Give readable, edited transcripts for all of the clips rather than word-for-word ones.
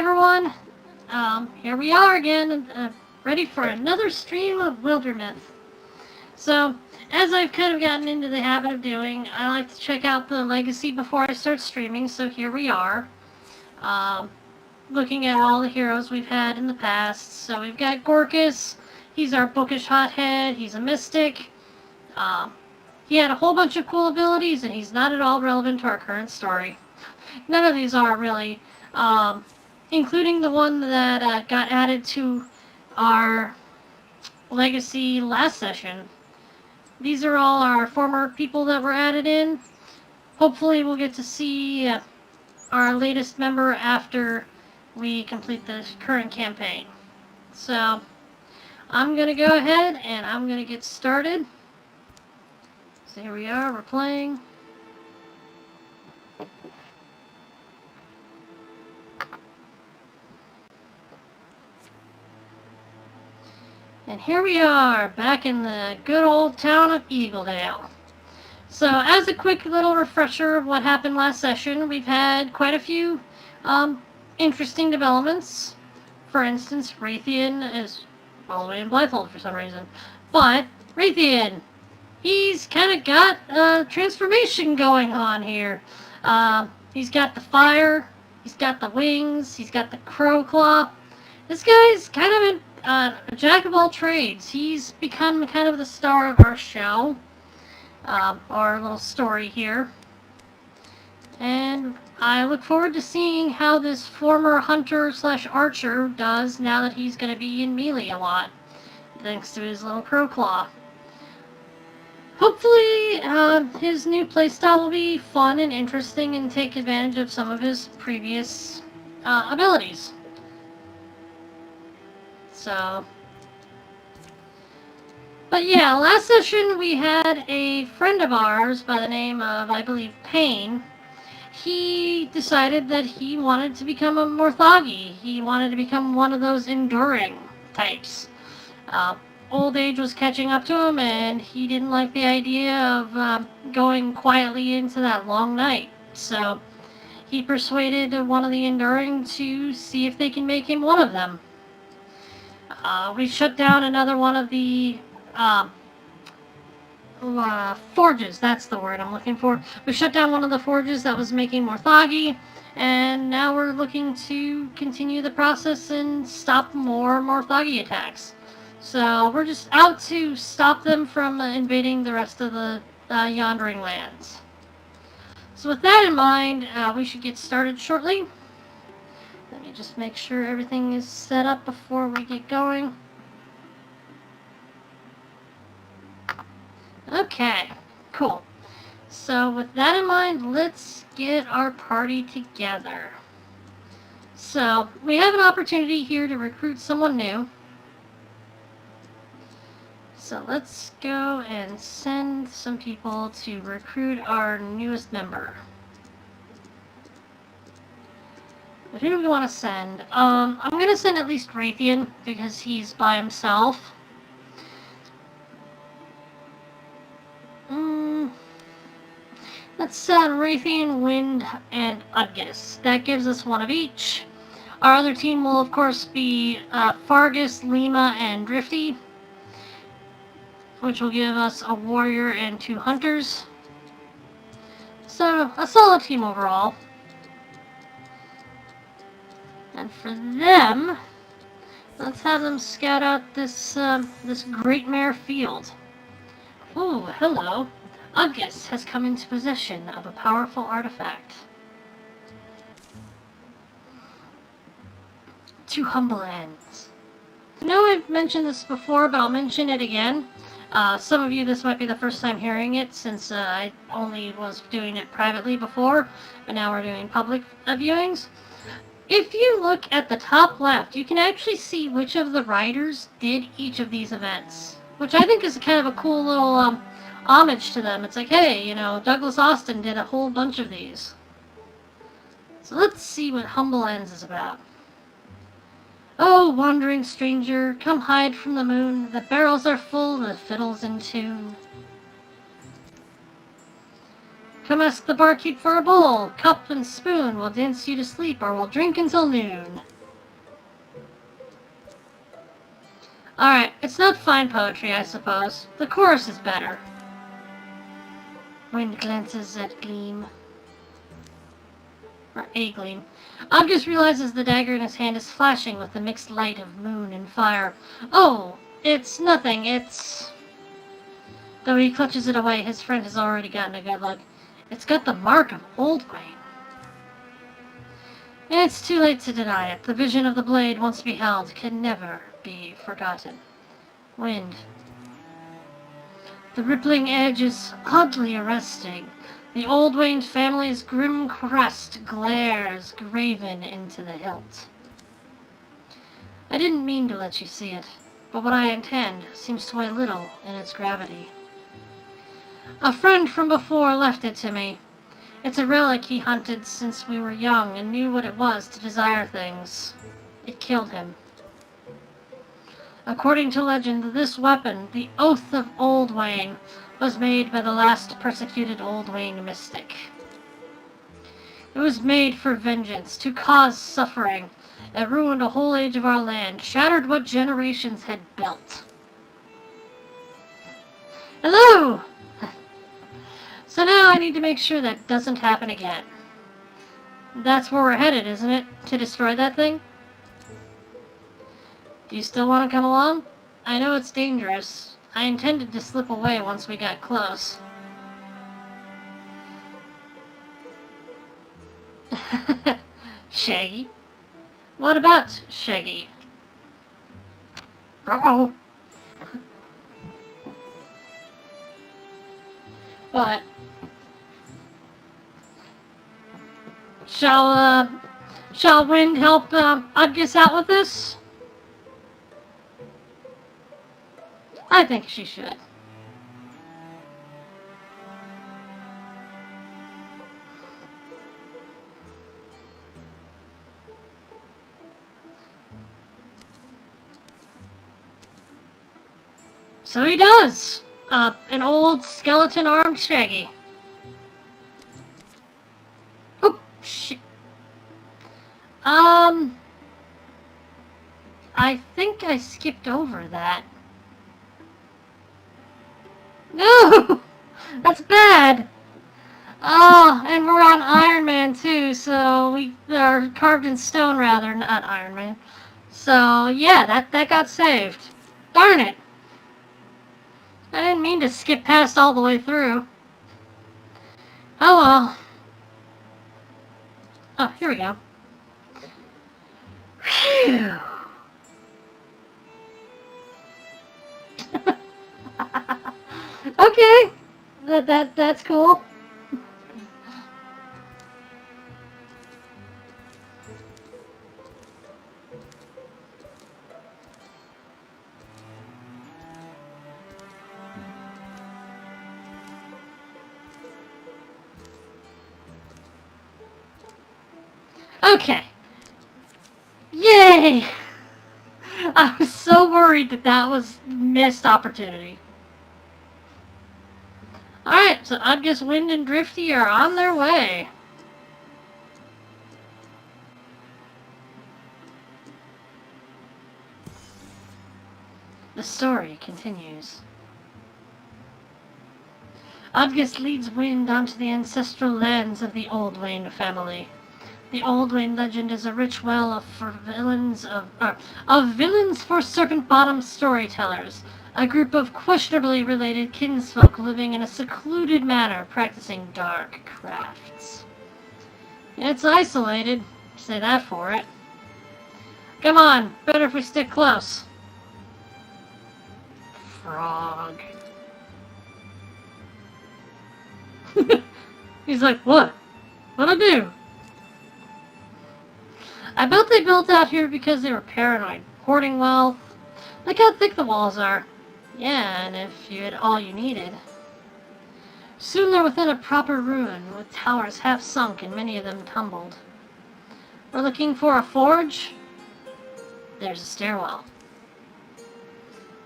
everyone, here we are again, ready for another stream of Wildermyth. So, as I've kind of gotten into the habit of doing, I like to check out the legacy before I start streaming, so here we are. Looking at all the heroes we've had in the past. So we've got Gorkus, he's our bookish hothead, he's a mystic. He had a whole bunch of cool abilities, and he's not at all relevant to our current story. None of these are really. Including the one that got added to our legacy last session. These are all our former people that were added in. Hopefully we'll get to see our latest member after we complete the current campaign. So, I'm going to go ahead and I'm going to get started. So here we are, we're playing. And here we are, back in the good old town of Eagledale. So, as a quick little refresher of what happened last session, we've had quite a few interesting developments. For instance, Raytheon is all the way in Blythold for some reason. But, Raytheon, he's kind of got a transformation going on here. He's got the fire, he's got the wings, he's got the crow claw. This guy's kind of a jack of all trades. He's become kind of the star of our show, our little story here. And I look forward to seeing how this former hunter/archer does now that he's going to be in melee a lot, thanks to his little crow claw. Hopefully, his new playstyle will be fun and interesting and take advantage of some of his previous abilities. So, but yeah, last session we had a friend of ours by the name of, I believe, Payne. He decided that he wanted to become a Morthagi. He wanted to become one of those enduring types. Old age was catching up to him, and he didn't like the idea of going quietly into that long night. So, he persuaded one of the enduring to see if they can make him one of them. We shut down another one of the forges, that's the word I'm looking for. We shut down one of the forges that was making Morthagi, and now we're looking to continue the process and stop more Morthagi attacks. So we're just out to stop them from invading the rest of the Yondering lands. So with that in mind, we should get started shortly. Let me just make sure everything is set up before we get going. Okay, cool. So with that in mind, let's get our party together. So, we have an opportunity here to recruit someone new. So let's go and send some people to recruit our newest member. Who do we want to send? I'm going to send at least Raytheon, because he's by himself. Let's send Raytheon, Wind, and Udgis. That gives us one of each. Our other team will, of course, be Fargus, Lima, and Drifty, which will give us a warrior and 2 hunters. So, a solid team overall. And for them, let's have them scout out this this Great Mare field. Ooh, hello. Udgis has come into possession of a powerful artifact. To humble ends. I know I've mentioned this before, but I'll mention it again. Some of you, this might be the first time hearing it, since I only was doing it privately before, but now we're doing public viewings. If you look at the top left, you can actually see which of the riders did each of these events, which I think is kind of a cool little homage to them. It's like, hey, you know, Douglas Austin did a whole bunch of these. So let's see what Humble Ends is about. Oh, wandering stranger, come hide from the moon. The barrels are full, the fiddle's in tune. Come ask the barkeep for a bowl, cup and spoon. We'll dance you to sleep, or we'll drink until noon. Alright, it's not fine poetry, I suppose. The chorus is better. Wind glances at gleam. Or a gleam. Obvious realizes the dagger in his hand is flashing with the mixed light of moon and fire. Oh, it's nothing, it's... Though he clutches it away, his friend has already gotten a good look. It's got the mark of Old Wayne. It's too late to deny it. The vision of the blade once beheld can never be forgotten. Wind. The rippling edge is oddly arresting. The Old Wayne family's grim crest glares graven into the hilt. I didn't mean to let you see it, but what I intend seems to weigh little in its gravity. A friend from before left it to me. It's a relic he hunted since we were young and knew what it was to desire things. It killed him. According to legend, this weapon, the Oath of Old Wayne, was made by the last persecuted Old Wayne mystic. It was made for vengeance, to cause suffering. It ruined a whole age of our land, shattered what generations had built. Hello! So now I need to make sure that doesn't happen again. That's where we're headed, isn't it? To destroy that thing? Do you still want to come along? I know it's dangerous. I intended to slip away once we got close. Shaggy? What about Shaggy? Uh-oh. What? Shall Wind help Udgus out with this? I think she should. So he does! An old skeleton-armed Shaggy. Oh, shit. I think I skipped over that. No! That's bad! Oh, and we're on Iron Man too, so we are carved in stone rather, not Iron Man. So, yeah, that got saved. Darn it! I didn't mean to skip past all the way through. Oh well. Oh, here we go. Phew. Okay. That's cool. Okay. Yay! I was so worried that was missed opportunity. Alright, so Udgus, Wind, and Drifty are on their way. The story continues. Udgus leads Wind onto the ancestral lands of the Old Wayne family. The Old Wayne legend is a rich well of villains for serpent-bottomed storytellers, a group of questionably related kinsfolk living in a secluded manner, practicing dark crafts. It's isolated, say that for it. Come on, better if we stick close. Frog. He's like, what? What'd I do? I bet they built out here because they were paranoid, hoarding wealth. Look how thick the walls are. Yeah, and if you had all you needed. Soon they're within a proper ruin, with towers half sunk and many of them tumbled. We're looking for a forge? There's a stairwell.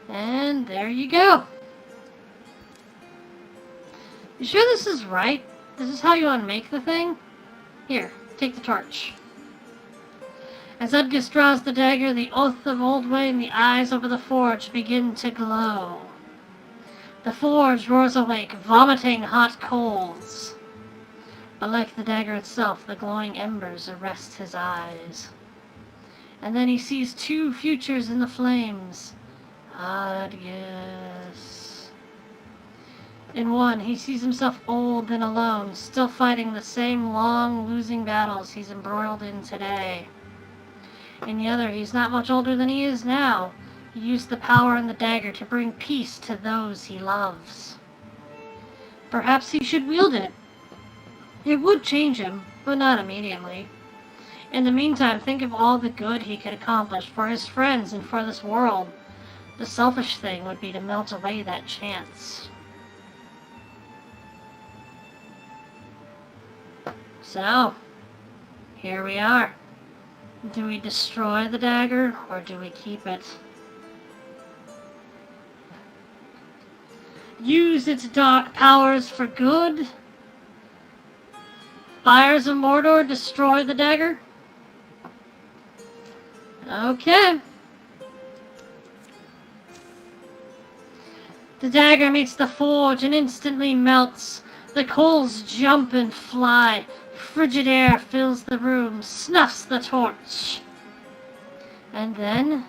And there you go. You sure this is right? This is how you unmake the thing? Here, take the torch. As Udgus draws the dagger, the oath of Oldway and the eyes over the forge begin to glow. The forge roars awake, vomiting hot coals. But like the dagger itself, the glowing embers arrest his eyes. And then he sees two futures in the flames. Udgus. In one, he sees himself old and alone, still fighting the same long, losing battles he's embroiled in today. In the other, he's not much older than he is now. He used the power in the dagger to bring peace to those he loves. Perhaps he should wield it. It would change him, but not immediately. In the meantime, think of all the good he could accomplish for his friends and for this world. The selfish thing would be to melt away that chance. So, here we are. Do we destroy the dagger, or do we keep it? Use its dark powers for good? Fires of Mordor destroy the dagger? Okay. The dagger meets the forge and instantly melts. The coals jump and fly. Frigid air fills the room, snuffs the torch. And then,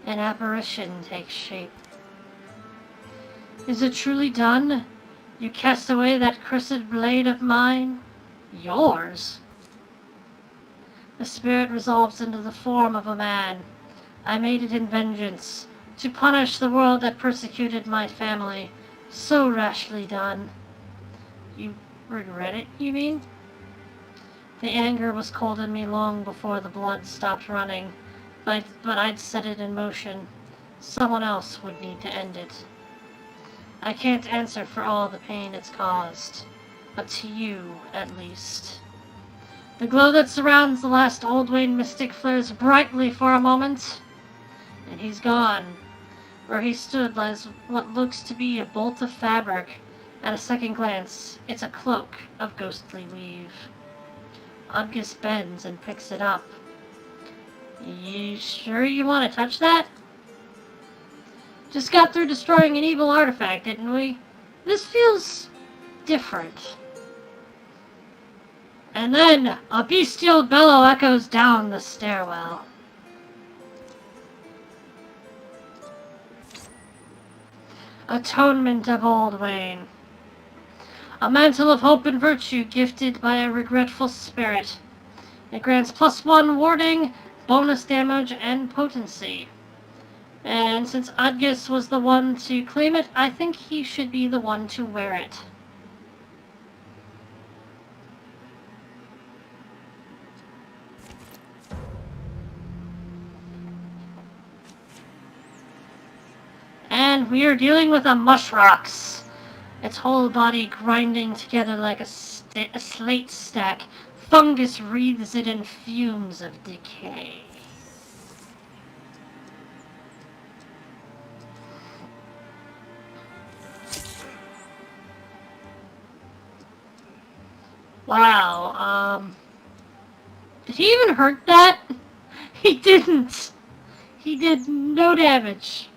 an apparition takes shape. Is it truly done? You cast away that cursed blade of mine? Yours? The spirit resolves into the form of a man. I made it in vengeance, to punish the world that persecuted my family. So rashly done. You regret it, you mean? The anger was cold in me long before the blood stopped running, but I'd set it in motion. Someone else would need to end it. I can't answer for all the pain it's caused, but to you, at least. The glow that surrounds the last Oldwayne mystic flares brightly for a moment, and he's gone. Where he stood lies what looks to be a bolt of fabric. At a second glance, it's a cloak of ghostly weave. Udgus bends and picks it up. You sure you want to touch that? Just got through destroying an evil artifact, didn't we? This feels different. And then, a bestial bellow echoes down the stairwell. Atonement of Oldwayne. A mantle of hope and virtue gifted by a regretful spirit. It grants +1 warding, bonus damage, and potency. And since Udgus was the one to claim it, I think he should be the one to wear it. And we are dealing with a mushrox. Its whole body grinding together like a slate stack. Fungus wreathes it in fumes of decay. Wow, did he even hurt that? He didn't. He did no damage.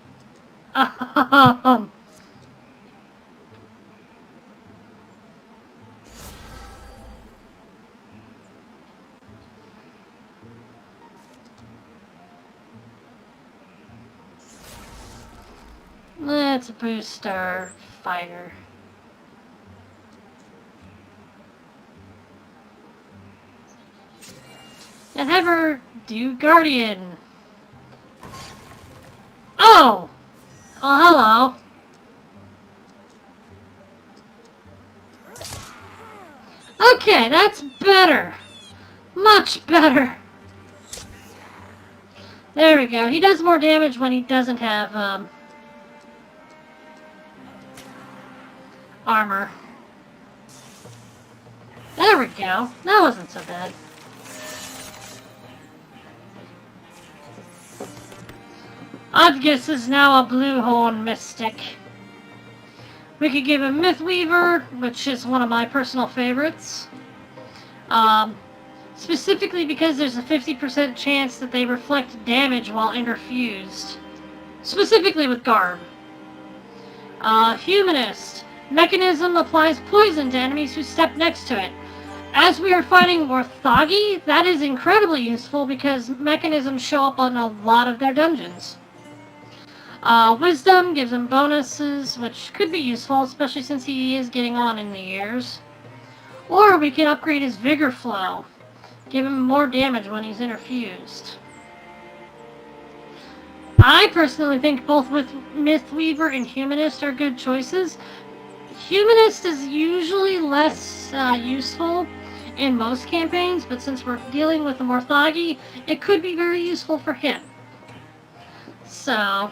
Let's boost our fighter. And have her do Guardian. Oh! Oh, hello. Okay, that's better. Much better. There we go. He does more damage when he doesn't have, armor. There we go. That wasn't so bad. Udgus is now a Bluehorn Mystic. We could give him Mythweaver, which is one of my personal favorites. specifically because there's a 50% chance that they reflect damage while interfused, specifically with Garb. Humanist. Mechanism applies poison to enemies who step next to it. As we are fighting Morthagi, that is incredibly useful because mechanisms show up on a lot of their dungeons. Wisdom gives him bonuses, which could be useful, especially since he is getting on in the years. Or we can upgrade his Vigor Flow. Give him more damage when he's interfused. I personally think both with Mythweaver and Humanist are good choices. Humanist is usually less useful in most campaigns, but since we're dealing with the Morthagi, it could be very useful for him. So,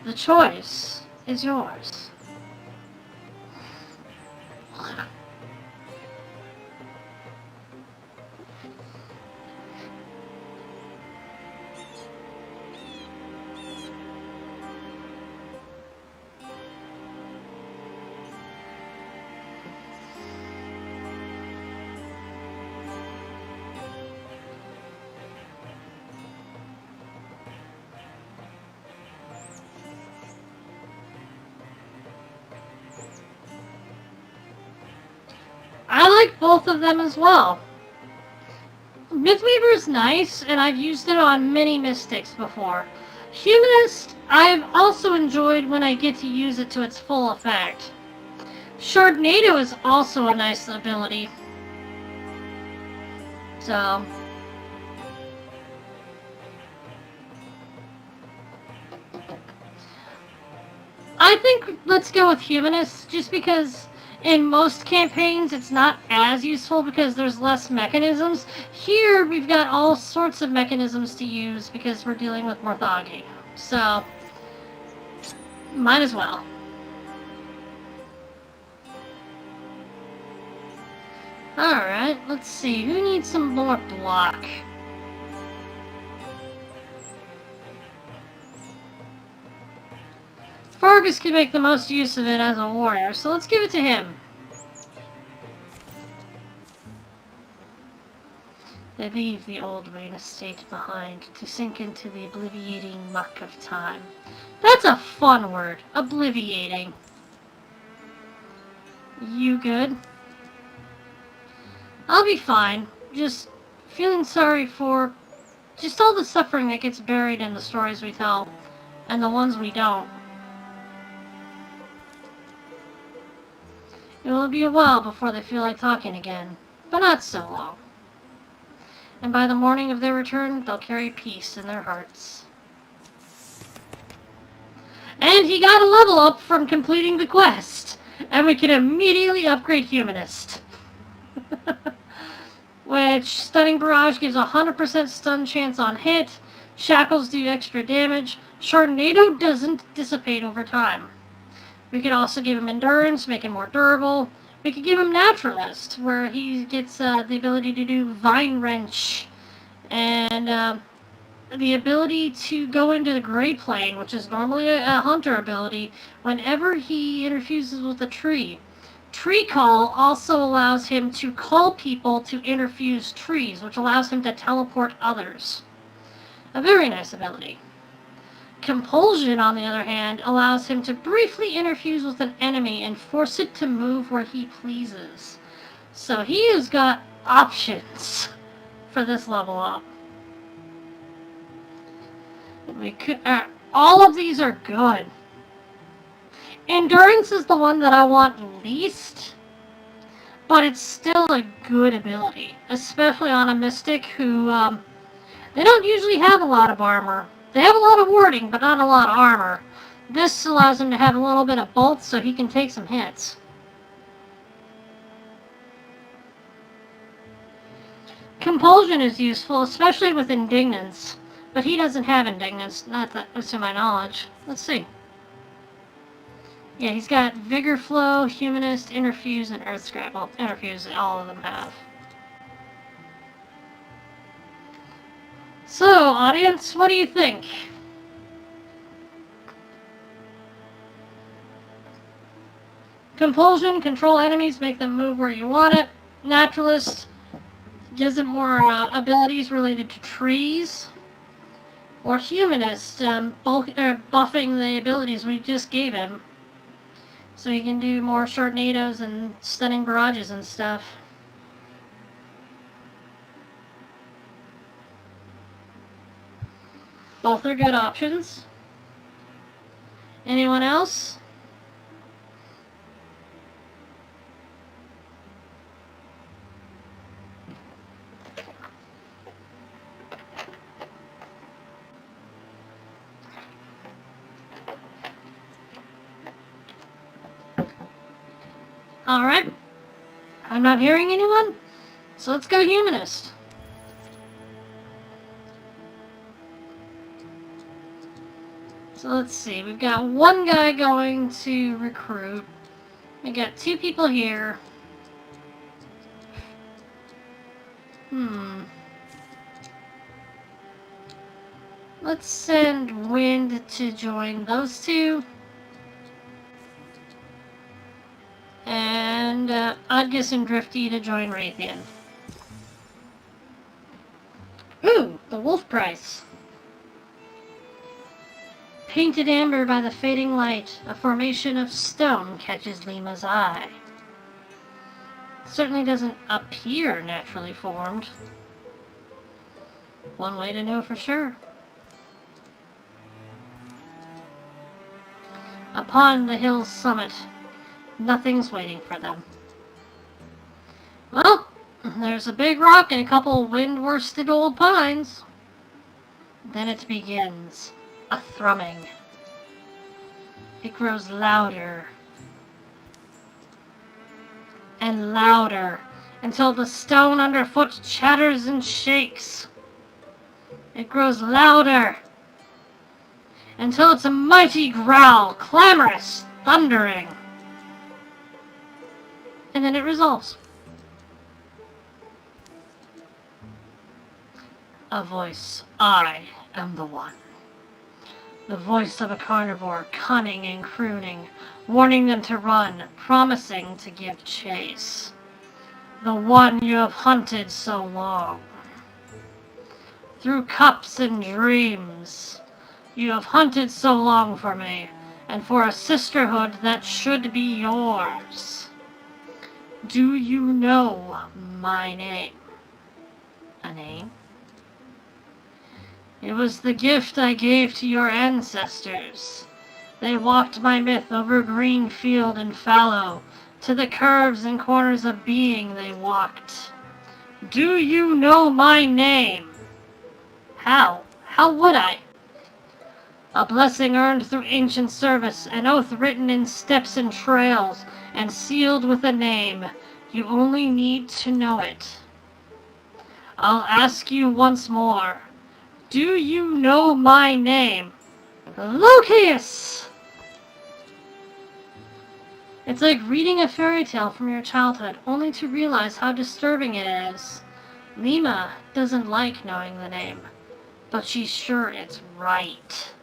the choice is yours. I like both of them as well. Mythweaver is nice, and I've used it on many Mystics before. Humanist, I've also enjoyed when I get to use it to its full effect. Shardnado is also a nice ability. So, I think let's go with Humanist, just because in most campaigns it's not as useful because there's less mechanisms. Here we've got all sorts of mechanisms to use because we're dealing with Morthagi. So, might as well. Alright, let's see. Who needs some more block? Fargus can make the most use of it as a warrior, so let's give it to him. They leave the old rain estate behind to sink into the obliviating muck of time. That's a fun word. Obliviating. You good? I'll be fine. Just feeling sorry for just all the suffering that gets buried in the stories we tell, and the ones we don't. It will be a while before they feel like talking again, but not so long. And by the morning of their return, they'll carry peace in their hearts. And he got a level up from completing the quest, and we can immediately upgrade Humanist. Which, Stunning Barrage gives a 100% stun chance on hit, Shackles do extra damage, Shardnado doesn't dissipate over time. We could also give him Endurance, make him more durable. We could give him Naturalist, where he gets the ability to do Vine Wrench, and the ability to go into the Great Plane, which is normally a hunter ability, whenever he interfuses with a tree. Tree Call also allows him to call people to interfuse trees, which allows him to teleport others. A very nice ability. Compulsion, on the other hand, allows him to briefly interfuse with an enemy and force it to move where he pleases. So he has got options for this level up. We could, all of these are good. Endurance is the one that I want least, but it's still a good ability, especially on a Mystic who, they don't usually have a lot of armor. They have a lot of warding, but not a lot of armor. This allows him to have a little bit of both so he can take some hits. Compulsion is useful, especially with Indignance, but he doesn't have Indignance, not that, to my knowledge. Let's see. Yeah, he's got Vigor Flow, Humanist, Interfuse, and Earth Scrap. Well, Interfuse, all of them have. So, audience, what do you think? Compulsion, control enemies, make them move where you want it. Naturalist, Gives him more abilities related to trees. Or Humanist, buffing the abilities we just gave him. So he can do more Sharknadoes and stunning barrages and stuff. Both are good options. Anyone else? Alright. I'm not hearing anyone, so let's go Humanist. So let's see, we've got one guy going to recruit. We got 2 people here. Let's send Wind to join those 2. And Udgus and Drifty to join Raytheon. Ooh, the wolf price. Painted amber by the fading light, a formation of stone catches Lima's eye. Certainly doesn't appear naturally formed. One way to know for sure. Upon the hill's summit, nothing's waiting for them. Well, there's a big rock and a couple wind-worsted old pines. Then it begins. A thrumming. It grows louder and louder until the stone underfoot chatters and shakes. It grows louder until it's a mighty growl, clamorous, thundering. And then it resolves. A voice. I am the one. The voice of a carnivore, cunning and crooning, warning them to run, promising to give chase. The one you have hunted so long. Through cups and dreams, you have hunted so long for me, and for a sisterhood that should be yours. Do you know my name? A name? It was the gift I gave to your ancestors. They walked my myth over green field and fallow, to the curves and corners of being they walked. Do you know my name? How? How would I? A blessing earned through ancient service, an oath written in steps and trails, and sealed with a name. You only need to know it. I'll ask you once more. Do you know my name? Lucius! It's like reading a fairy tale from your childhood, only to realize how disturbing it is. Lima doesn't like knowing the name, but she's sure it's right.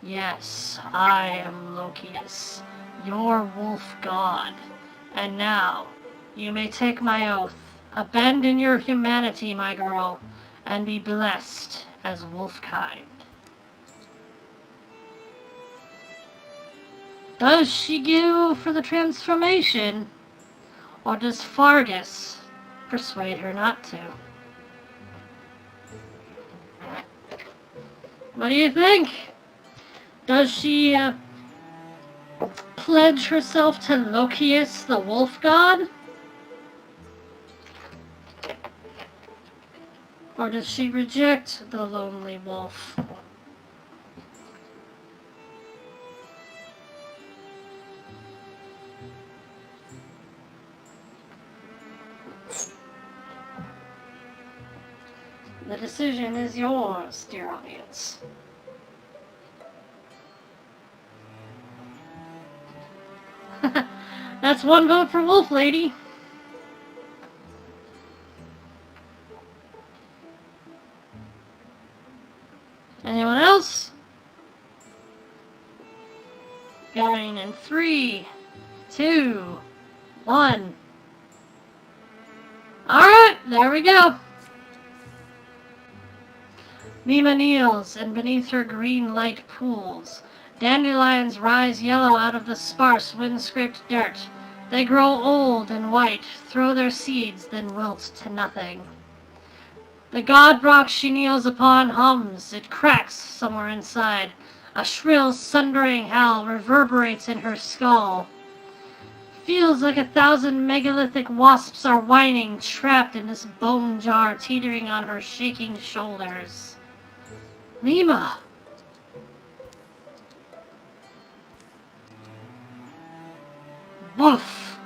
Yes, I am Lucius, your wolf god. And now, you may take my oath. Abandon your humanity, my girl, and be blessed as wolfkind. Does she go for the transformation, or does Fargus persuade her not to? What do you think? Does she pledge herself to Lucius, the wolf god? Or does she reject the lonely wolf? The decision is yours, dear audience. That's one vote for Wolf Lady. Anyone else? Going in 3, 2, 1. Alright, there we go. Mima kneels, and beneath her green light pools, dandelions rise yellow out of the sparse, wind-scraped dirt. They grow old and white, throw their seeds, then wilt to nothing. The god rock she kneels upon hums. It cracks somewhere inside. A shrill, sundering howl reverberates in her skull. Feels like 1,000 megalithic wasps are whining, trapped in this bone jar teetering on her shaking shoulders. Mima! Woof!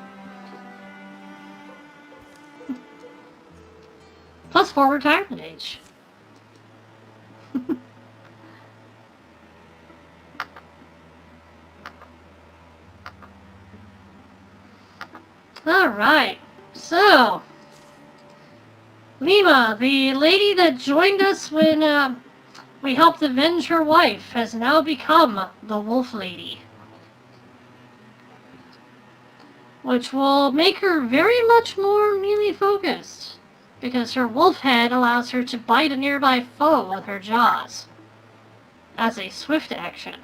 Plus 4 retirement age. Alright, so Mima, the lady that joined us when we helped avenge her wife, has now become the Wolf Lady. Which will make her very much more melee focused, because her wolf head allows her to bite a nearby foe with her jaws, as a swift action.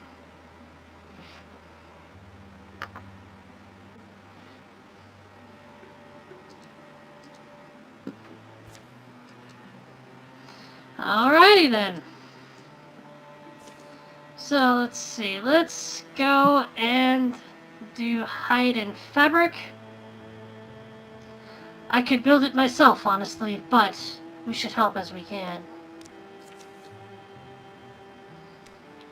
Alrighty then. So let's see, let's go and do hide and fabric. I could build it myself, honestly, but we should help as we can.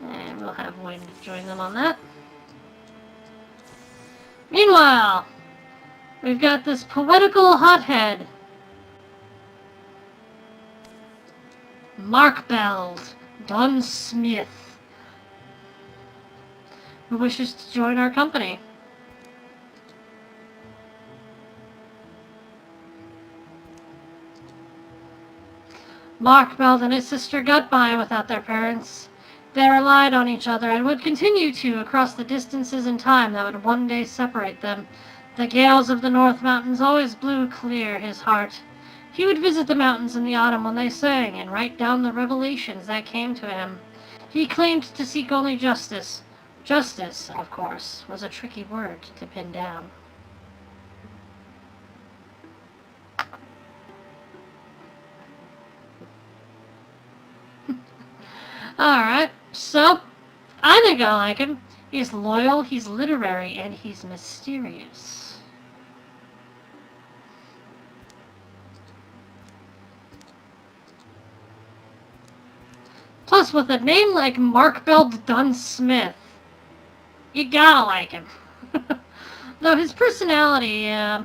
And we'll have Wayne join them on that. Meanwhile, we've got this poetical hothead, Markbeld Dunsmith, who wishes to join our company. Markbeld and his sister got by without their parents. They relied on each other and would continue to across the distances and time that would one day separate them. The gales of the North Mountains always blew clear his heart. He would visit the mountains in the autumn when they sang and write down the revelations that came to him. He claimed to seek only justice. Justice, of course, was a tricky word to pin down. Alright, so, I think I like him. He's loyal, he's literary, and he's mysterious. Plus, with a name like Markbeld Dunsmith, you gotta like him. Though his personality, the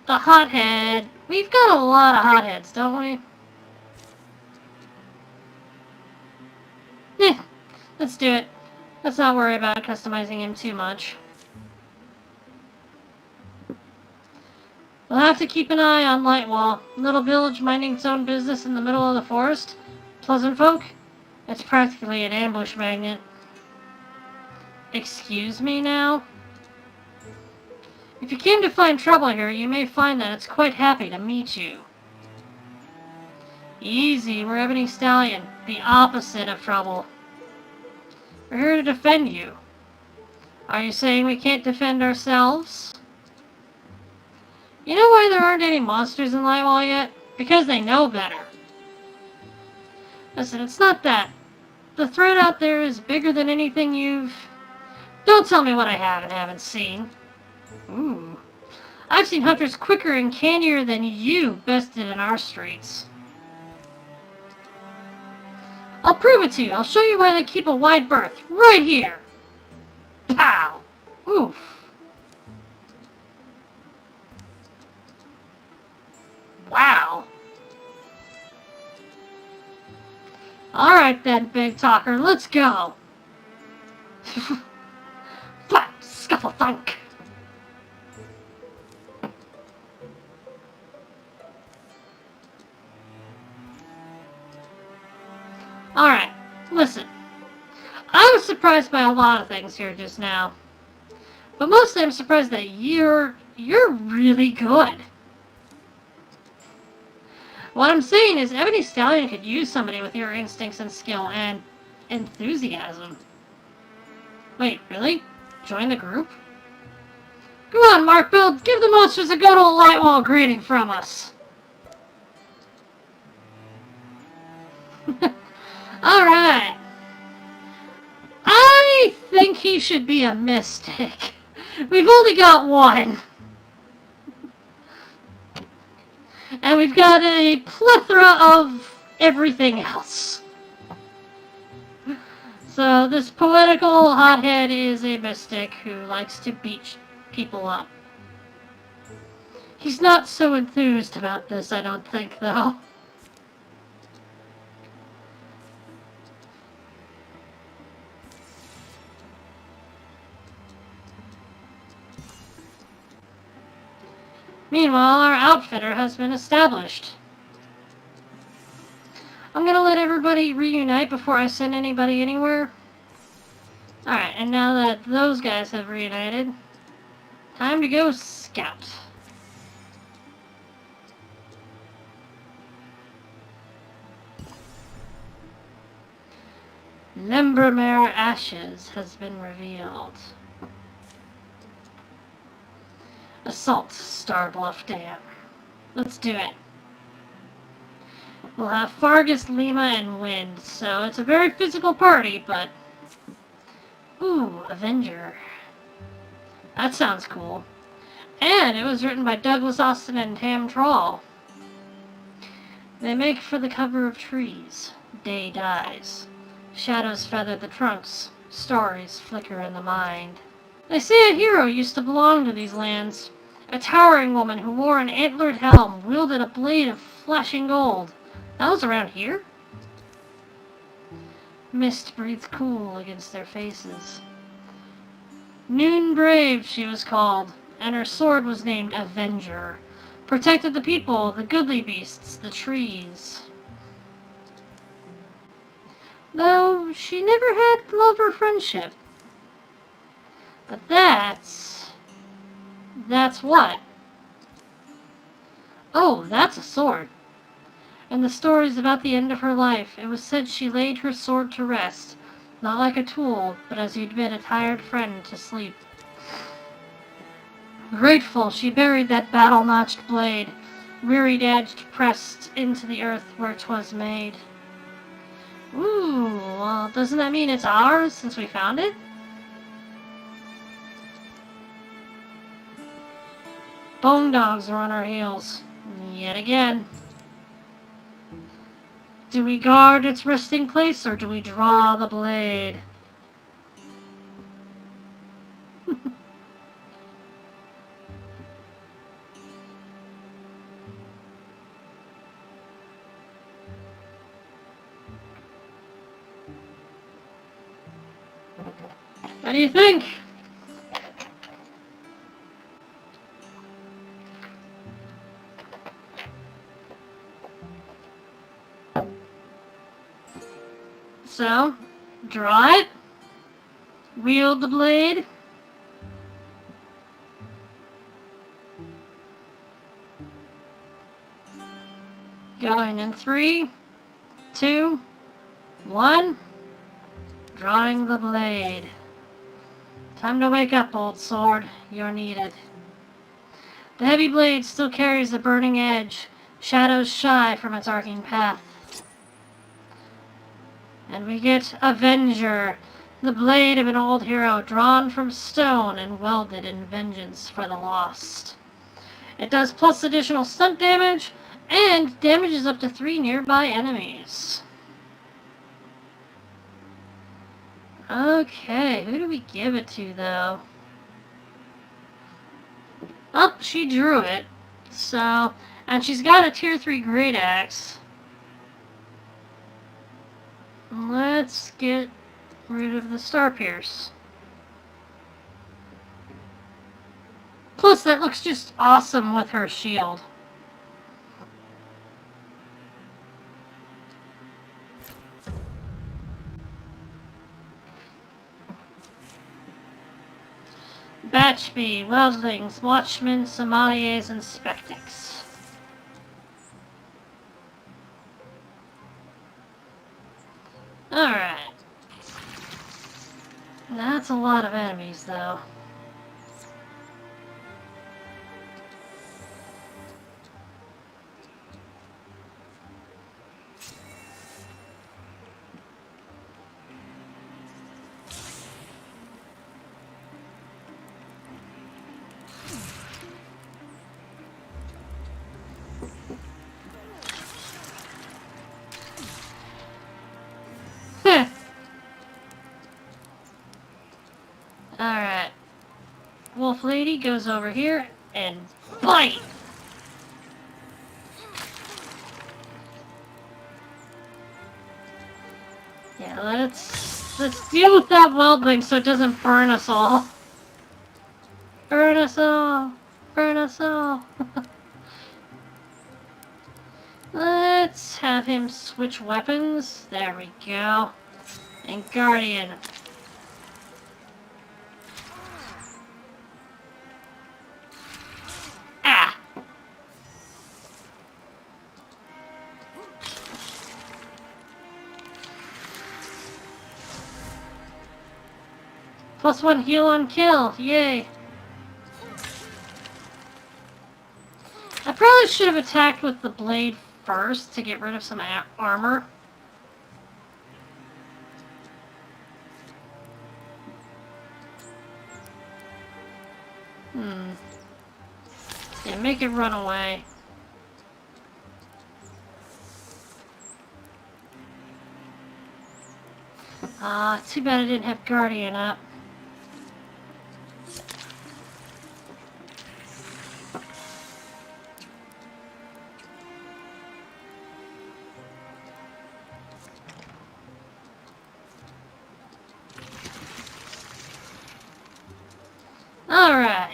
hothead, we've got a lot of hotheads, don't we? Let's do it. Let's not worry about customizing him too much. We'll have to keep an eye on Lightwall. Little village minding its own business in the middle of the forest. Pleasant folk? It's practically an ambush magnet. Excuse me now? If you came to find trouble here, you may find that it's quite happy to meet you. Easy, we're Ebony Stallion. The opposite of trouble. We're here to defend you. Are you saying we can't defend ourselves? You know why there aren't any monsters in Lightwall yet? Because they know better. Listen, it's not that. The threat out there is bigger than anything you've... Don't tell me what I have and haven't seen. Ooh. I've seen hunters quicker and cannier than you bested in our streets. I'll prove it to you. I'll show you why they keep a wide berth. Right here. Pow. Oof. Wow. Alright then, big talker. Let's go. Flap, scuffle, thunk. Alright, listen. I was surprised by a lot of things here just now. But mostly I'm surprised that you're really good. What I'm saying is, Ebony Stallion could use somebody with your instincts and skill and enthusiasm. Wait, really? Join the group? Come on, Mark Build, give the monsters a good old light wall greeting from us. Alright. I think he should be a mystic. We've only got one. And we've got a plethora of everything else. So this poetical hothead is a mystic who likes to beat people up. He's not so enthused about this, I don't think, though. Meanwhile, our outfitter has been established. I'm gonna let everybody reunite before I send anybody anywhere. Alright, and now that those guys have reunited, time to go scout. Lembermere Ashes has been revealed. Assault Starbluff Dam. Let's do it. We'll have Fargus, Lima, and Wind, so it's a very physical party, but... Ooh, Avenger. That sounds cool. And it was written by Douglas Austin and Tam Troll. They make for the cover of trees. Day dies. Shadows feather the trunks. Stories flicker in the mind. They say a hero used to belong to these lands. A towering woman who wore an antlered helm, wielded a blade of flashing gold. That was around here? Mist breathed cool against their faces. Noon Brave, she was called, and her sword was named Avenger. Protected the people, the goodly beasts, the trees. Though she never had love or friendship. But that's what? Oh, that's a sword. In the stories about the end of her life, it was said she laid her sword to rest, not like a tool, but as you'd bid a tired friend to sleep. Grateful, she buried that battle-notched blade, wearied-edged pressed into the earth where 'twas made. Ooh, well, doesn't that mean it's ours since we found it? Bone dogs are on our heels. Yet again. Do we guard its resting place, or do we draw the blade? What do you think? So, draw it, wield the blade, going in 3, 2, 1, drawing the blade. Time to wake up, old sword, you're needed. The heavy blade still carries a burning edge, shadows shy from its arcing path. And we get Avenger, the blade of an old hero drawn from stone and welded in vengeance for the lost. It does plus additional stunt damage, and damages up to 3 nearby enemies. Okay, who do we give it to, though? Oh, she drew it. So, and she's got a tier 3 great axe. Let's get rid of the Star Pierce. Plus, that looks just awesome with her shield. Batchby, Weldlings, Watchmen, Sommeliers, and Spectics. Alright. That's a lot of enemies, though. Alright. Wolf Lady goes over here and bite! Yeah, let's deal with that wildling so it doesn't burn us all. Burn us all! Burn us all! Let's have him switch weapons. There we go. And Guardian. Ah! +1 heal on kill. Yay. I probably should have attacked with the blade first to get rid of some armor. Yeah, make it run away. Too bad I didn't have Guardian up. Alright.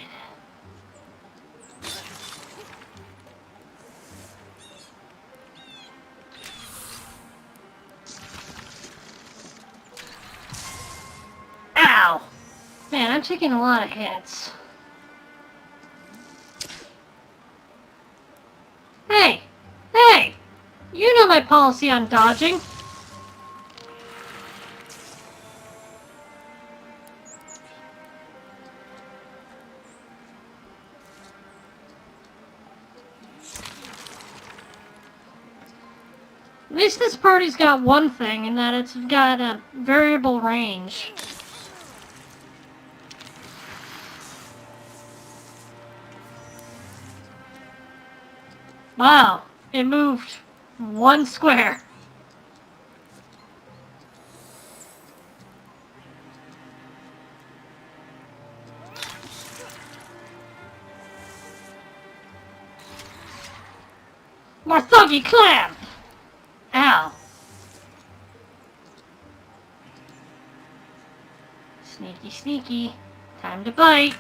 Ow! Man, I'm taking a lot of hits. Hey! Hey! You know my policy on dodging. At least this party's got one thing, in that it's got a variable range. Wow, it moved 1 square. More thuggy clam! Ow. Sneaky, sneaky. Time to bite.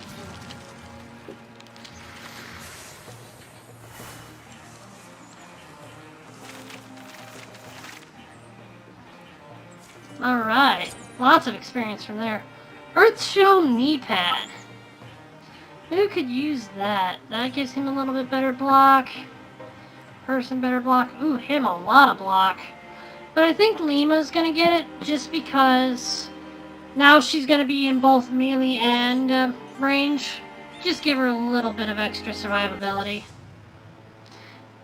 Alright. Lots of experience from there. Earthshell knee pad. Who could use that? That gives him a little bit better block. Person better block. Ooh, him a lot of block. But I think Lima's gonna get it just because now she's gonna be in both melee and range. Just give her a little bit of extra survivability.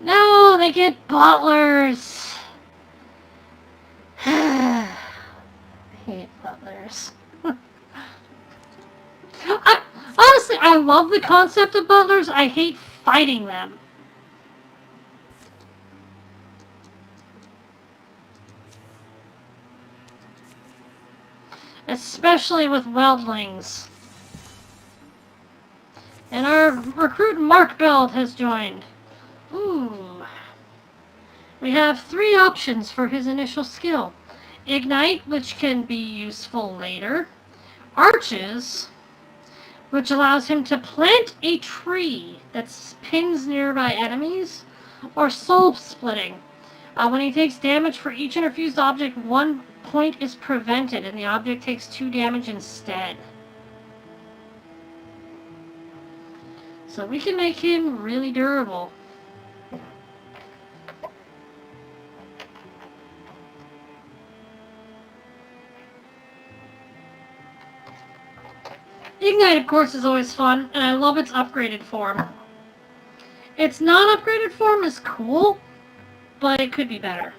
No, they get butlers. I hate butlers. Honestly, I love the concept of butlers. I hate fighting them. Especially with wildlings. And our recruit Mark Beld has joined. Ooh. We have 3 options for his initial skill. Ignite, which can be useful later. Arches, which allows him to plant a tree that pins nearby enemies. Or soul splitting. When he takes damage for each interfused object, 1 point is prevented and the object takes 2 damage instead. So we can make him really durable. King Knight, of course, is always fun, and I love its upgraded form. Its non-upgraded form is cool, but it could be better.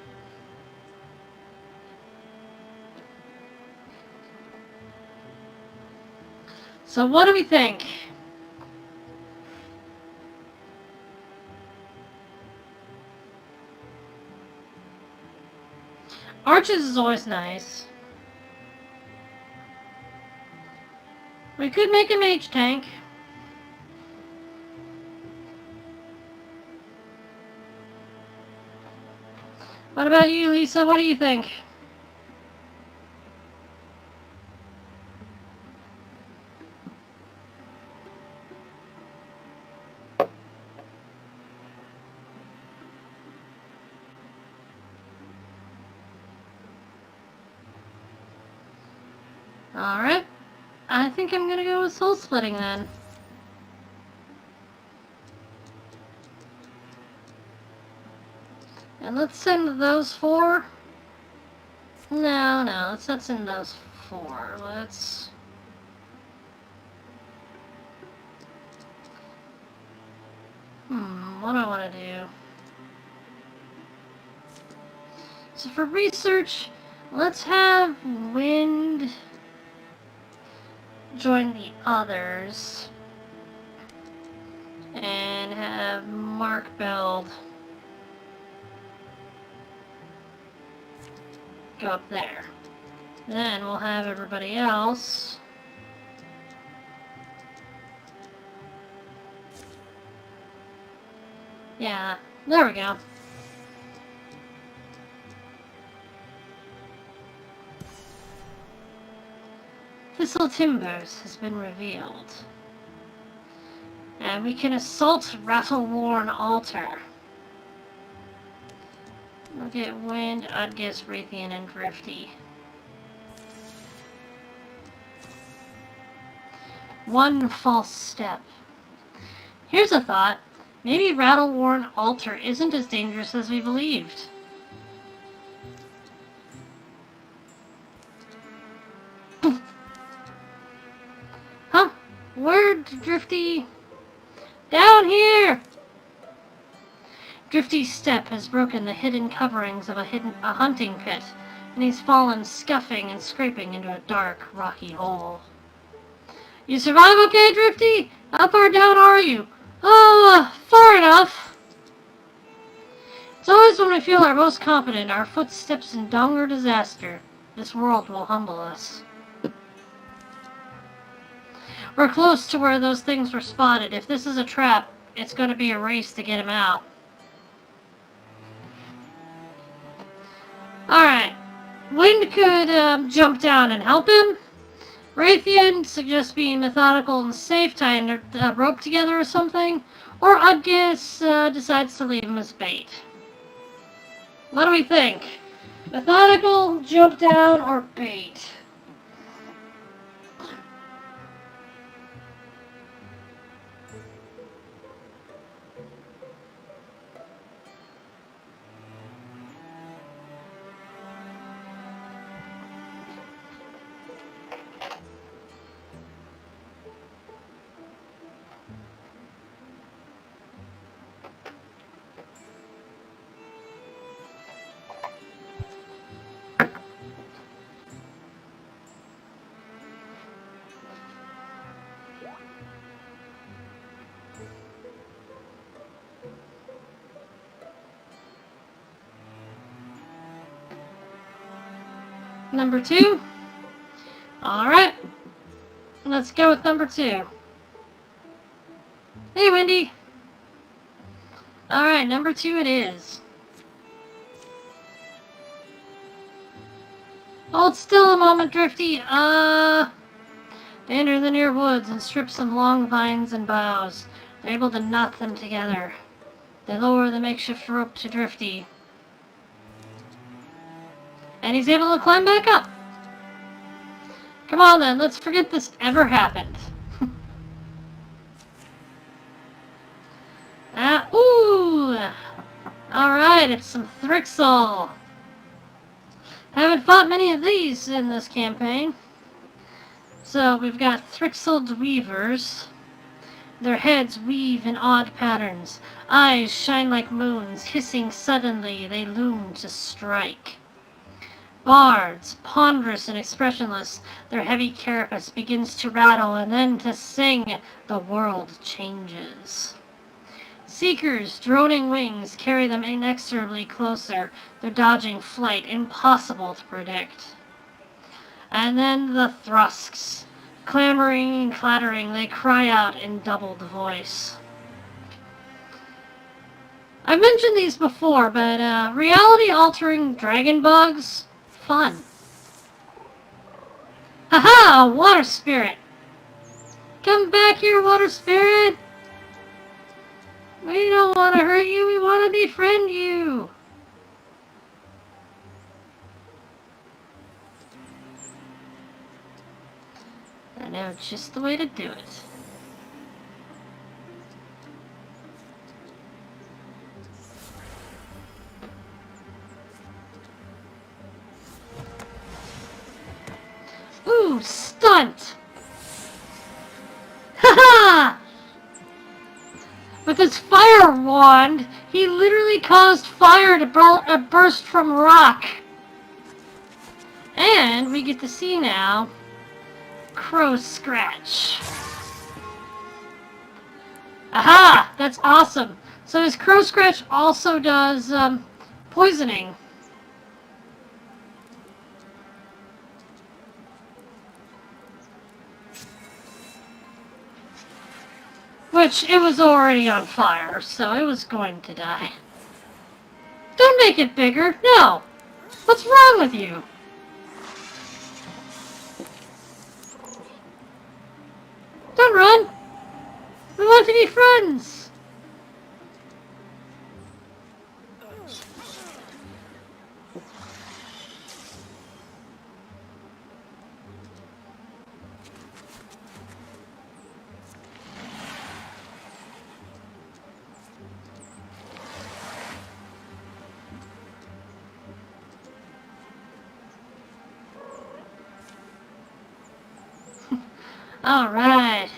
So what do we think? Arches is always nice. We could make a mage tank. What about you, Lisa? What do you think? Alright. I think I'm gonna go with soul splitting then. And let's send those 4. No, let's not send those 4. Let's... what do I want to do? So for research, let's have Wind join the others. And have Mark build go up there. Then we'll have everybody else yeah, there we go. Thistle Timbers has been revealed. And we can assault Rattle-worn Altar. We'll get Wind, Udgis, Raytheon, and Drifty. One false step. Here's a thought. Maybe Rattle-worn Altar isn't as dangerous as we believed. Huh? Where'd Drifty... Down here! Drifty's step has broken the hidden coverings of a hunting pit, and he's fallen scuffing and scraping into a dark, rocky hole. You survive okay, Drifty? How far down are you? Oh, far enough. It's always when we feel our most confident, our footsteps in dung or disaster. This world will humble us. We're close to where those things were spotted. If this is a trap, it's going to be a race to get him out. Alright. Wind could jump down and help him. Raytheon suggests being methodical and safe, tying a rope together or something. Or Udgis decides to leave him as bait. What do we think? Methodical, jump down, or bait? Number 2. Alright. Let's go with number 2. Hey, Wendy. Alright, number 2 it is. Hold still a moment, Drifty. They enter the near woods and strip some long vines and boughs. They're able to knot them together. They lower the makeshift rope to Drifty. And he's able to climb back up. Come on then, let's forget this ever happened. Ooh! Alright, it's some Thrixel. Haven't fought many of these in this campaign. So we've got thrixled weavers. Their heads weave in odd patterns. Eyes shine like moons, hissing suddenly they loom to strike. Bards, ponderous and expressionless, their heavy carapace begins to rattle and then to sing. The world changes. Seekers, droning wings carry them inexorably closer, their dodging flight impossible to predict. And then the Thrusks. Clamoring and clattering, they cry out in doubled voice. I've mentioned these before, but reality-altering dragon bugs? Fun. Haha! Water spirit! Come back here, water spirit! We don't want to hurt you, we want to befriend you! I know just the way to do it. Ooh, stunt! Haha! With his fire wand, he literally caused fire to burst from rock. And we get to see now Crow Scratch. Aha! That's awesome. So his Crow Scratch also does poisoning. Which, it was already on fire, so it was going to die. Don't make it bigger! No! What's wrong with you? Don't run! We want to be friends! Alright.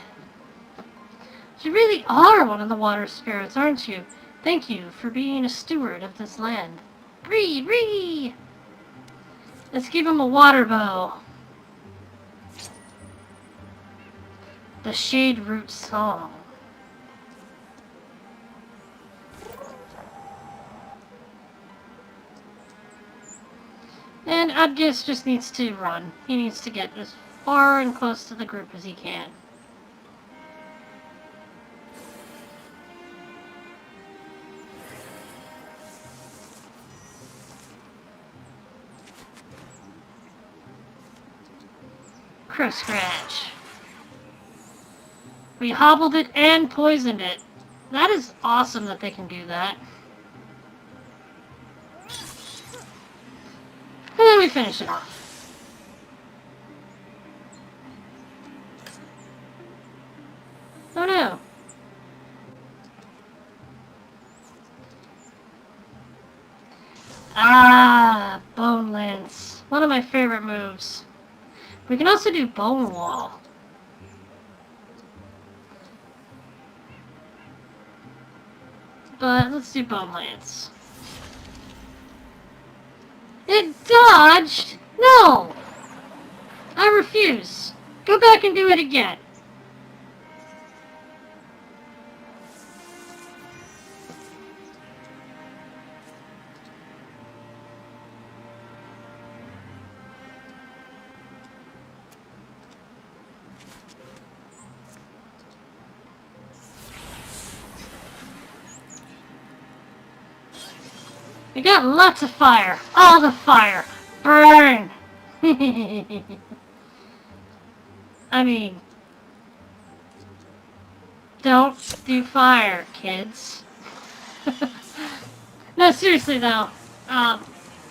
You really are one of the water spirits, aren't you? Thank you for being a steward of this land. Bree! Bree! Let's give him a water bow. The Shade Root Song. And Udgis just needs to run. He needs to get as far and close to the group as he can. Crow Scratch. We hobbled it and poisoned it. That is awesome that they can do that. And then we finish it off. Oh no. Ah, Bone Lance. One of my favorite moves. We can also do Bone Wall. But let's do Bone Lance. It dodged? No! I refuse. Go back and do it again. We got lots of fire. All the fire. Burn! I mean, don't do fire, kids. No, seriously though.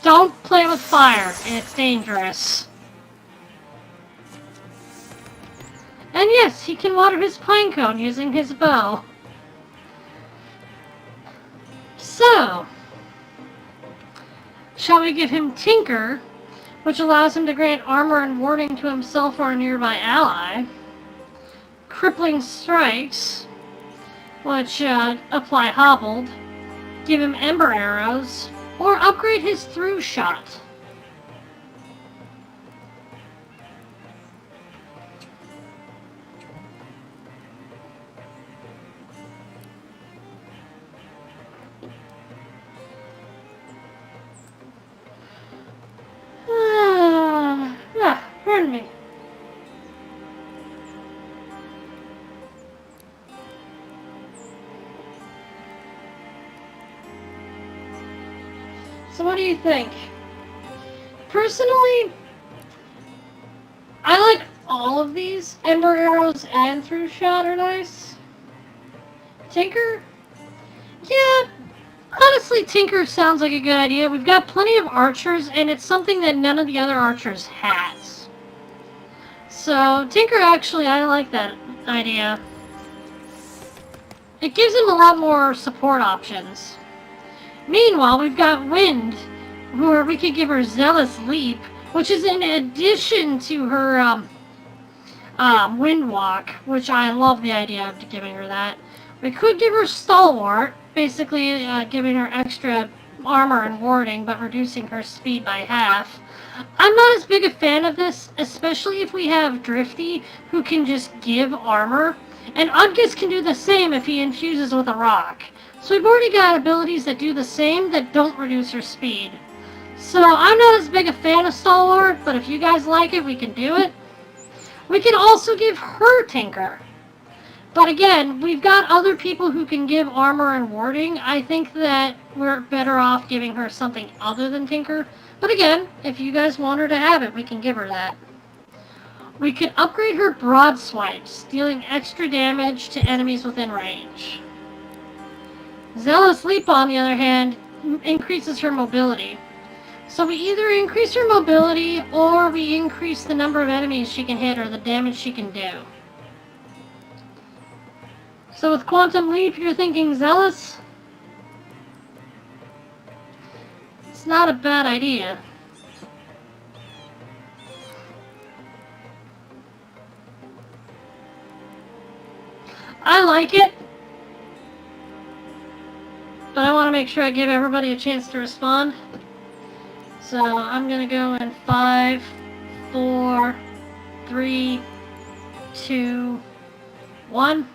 Don't play with fire. It's dangerous. And yes, he can water his pinecone using his bow. So, shall we give him Tinker which allows him to grant armor and warding to himself or a nearby ally. Crippling Strikes, which apply hobbled. Give him Ember Arrows, or upgrade his Through Shot. Pardon me. So what do you think? Personally, I like all of these. Ember Arrows and Through Shot are nice. Tinker? Yeah, honestly, Tinker sounds like a good idea. We've got plenty of archers, and it's something that none of the other archers has. So, Tinker, actually, I like that idea. It gives him a lot more support options. Meanwhile, we've got Wind, where we could give her Zealous Leap, which is in addition to her Wind Walk, which I love the idea of giving her that. We could give her Stalwart, basically giving her extra armor and warding, but reducing her speed by half. I'm not as big a fan of this, especially if we have Drifty, who can just give armor, and Udgus can do the same if he infuses with a rock. So we've already got abilities that do the same that don't reduce her speed. So I'm not as big a fan of Stalwart, but if you guys like it, we can do it. We can also give her Tinker. But again, we've got other people who can give armor and warding. I think that we're better off giving her something other than Tinker. But again, if you guys want her to have it, we can give her that. We could upgrade her Broad Swipes, dealing extra damage to enemies within range. Zealous Leap, on the other hand, increases her mobility. So we either increase her mobility, or we increase the number of enemies she can hit, or the damage she can do. So with Quantum Leap, you're thinking Zealous? It's not a bad idea. I like it, but I want to make sure I give everybody a chance to respond. So I'm going to go in 5, 4, 3, 2, 1.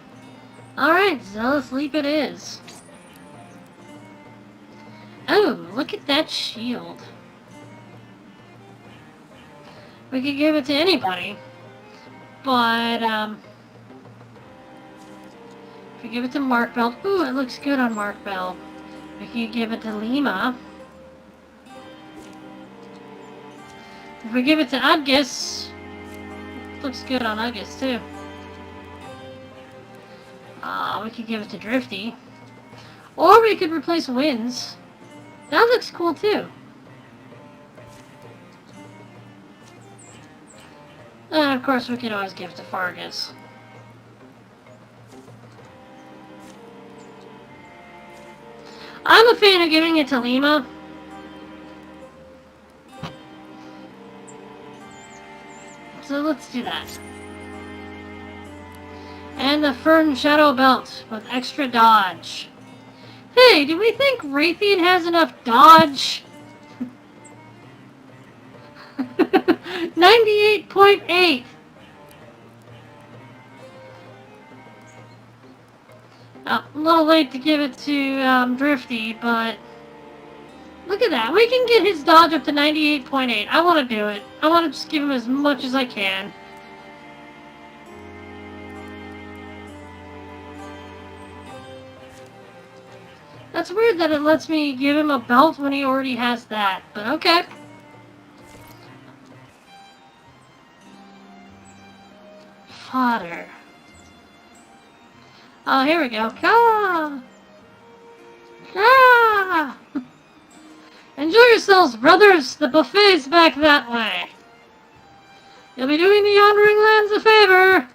Alright, Zealous Leap it is. Oh, look at that shield. We could give it to anybody, but if we give it to Mark Belt, ooh, it looks good on Mark Belt. We could give it to Lima. If we give it to Udgus, it looks good on Udgus too. We could give it to Drifty. Or we could replace Winds. That looks cool too. And of course we could always give it to Fargus. I'm a fan of giving it to Lima. So let's do that. And the Fern Shadow Belt with extra dodge. Hey, do we think Raytheon has enough dodge? 98.8. A little late to give it to Drifty, but look at that. We can get his dodge up to 98.8. I want to do it. I want to just give him as much as I can. That's weird that it lets me give him a belt when he already has that, but okay. Fodder. Oh, here we go. Caw! Caw! Enjoy yourselves, brothers! The buffet's back that way. You'll be doing the Yondering Lands a favor.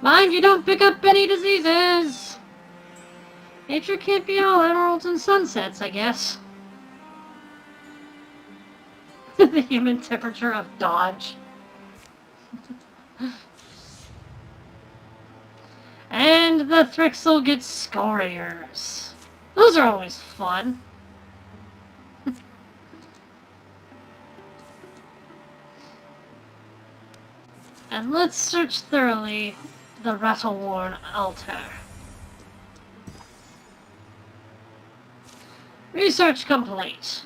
Mind you don't pick up any diseases. Nature can't be all emeralds and sunsets, I guess. The human temperature of dodge. And the Thrixel gets scoriers. Those are always fun. And let's search thoroughly the rattle-worn altar. Research complete.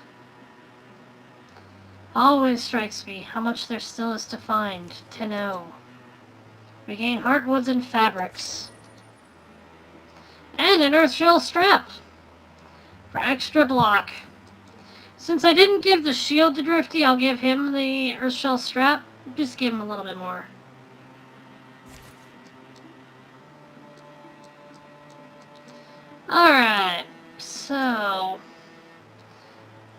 Always strikes me how much there still is to find, to know. We gain hardwoods and fabrics. And an earthshell strap. For extra block. Since I didn't give the shield to Drifty, I'll give him the earthshell strap. Just give him a little bit more. Alright, so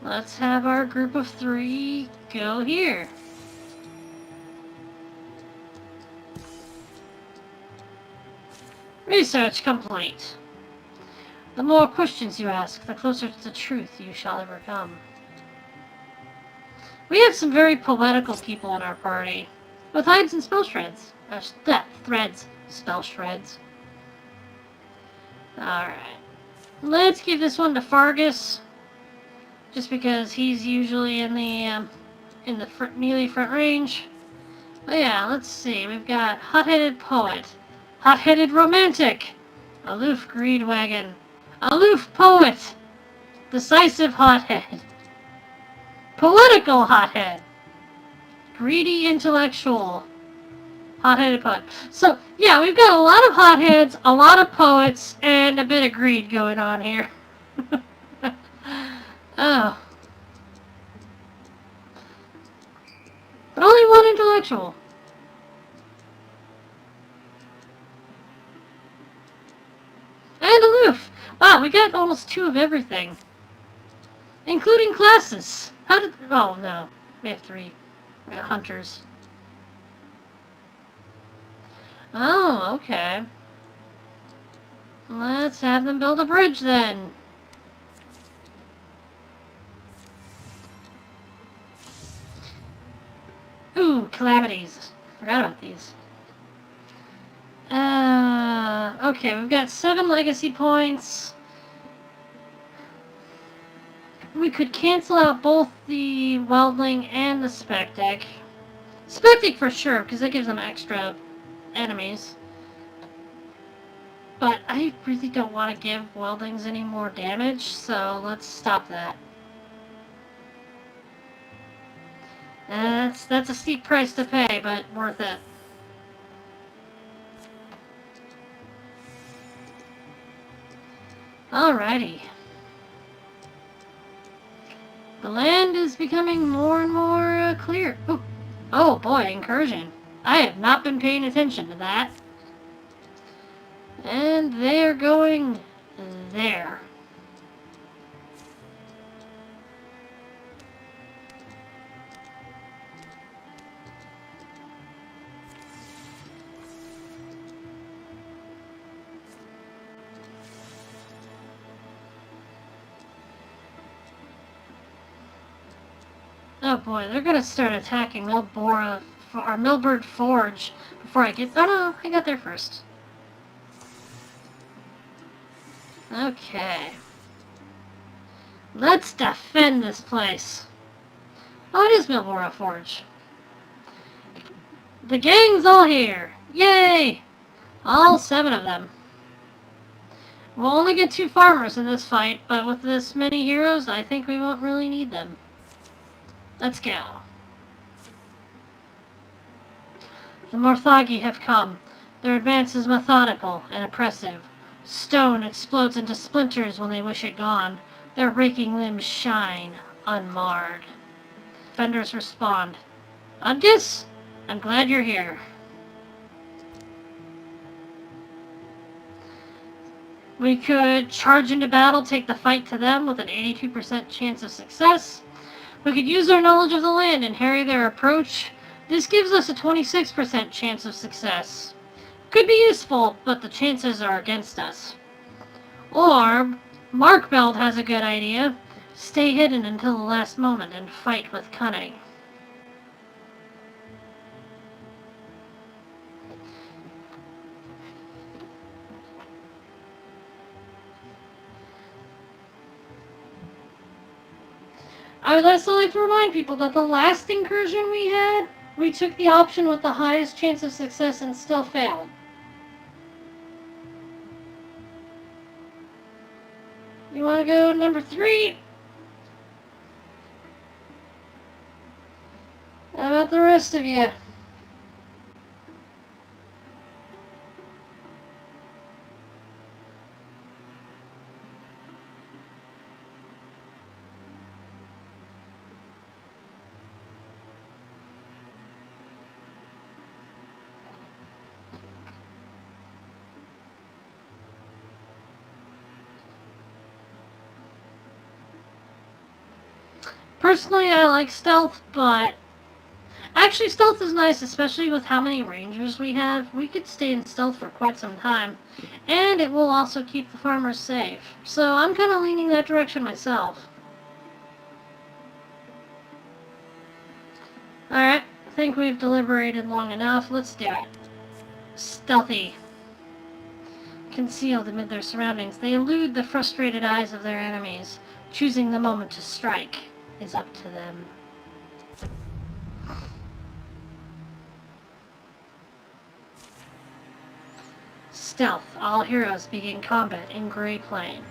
let's have our group of 3 go here. Research complete. The more questions you ask, the closer to the truth you shall ever come. We have some very poetical people in our party, with hides and spell shreds. Threads. Spell shreds. Alright. Let's give this one to Fargus. Just because he's usually in the melee front range. But yeah, let's see. We've got hot-headed poet. Hot-headed romantic. Aloof greed wagon. Aloof poet. Decisive hothead. Political hothead. Greedy intellectual. Hot-headed poet. So, yeah, we've got a lot of hotheads, a lot of poets, and a bit of greed going on here. Oh. But only one intellectual. And aloof. Wow, we got almost 2 of everything. Including classes. How did... Oh, no. We have 3. We got hunters. Oh, okay. Let's have them build a bridge then. Ooh, calamities. Forgot about these. Okay, we've got 7 legacy points. We could cancel out both the Wildling and the Spectic. Spectic for sure, because that gives them extra enemies. But I really don't want to give Wildlings any more damage, so let's stop that. That's a steep price to pay, but worth it. Alrighty. The land is becoming more and more clear. Ooh. Oh boy, incursion. I have not been paying attention to that. And they're going there. Oh boy, they're gonna start attacking Milbird Forge before I get... Oh no, I got there first. Okay. Let's defend this place. Oh, it is Milbird Forge. The gang's all here. Yay! All 7 of them. We'll only get 2 farmers in this fight, but with this many heroes, I think we won't really need them. Let's go. The Morthagi have come. Their advance is methodical and oppressive. Stone explodes into splinters when they wish it gone. Their raking limbs shine, unmarred. Defenders respond. Udgis, I'm glad you're here. We could charge into battle, take the fight to them with an 82% chance of success. We could use our knowledge of the land and harry their approach. This gives us a 26% chance of success. Could be useful, but the chances are against us. Or, Markbeld has a good idea. Stay hidden until the last moment and fight with cunning. I would also like to remind people that the last incursion we had, we took the option with the highest chance of success and still failed. You want to go number 3? How about the rest of you? Personally, I like stealth, but actually stealth is nice, especially with how many rangers we have. We could stay in stealth for quite some time, and it will also keep the farmers safe. So I'm kind of leaning that direction myself. Alright, I think we've deliberated long enough. Let's do it. Stealthy. Concealed amid their surroundings, they elude the frustrated eyes of their enemies. Choosing the moment to strike is up to them. Stealth. All heroes begin combat in Grey Plain.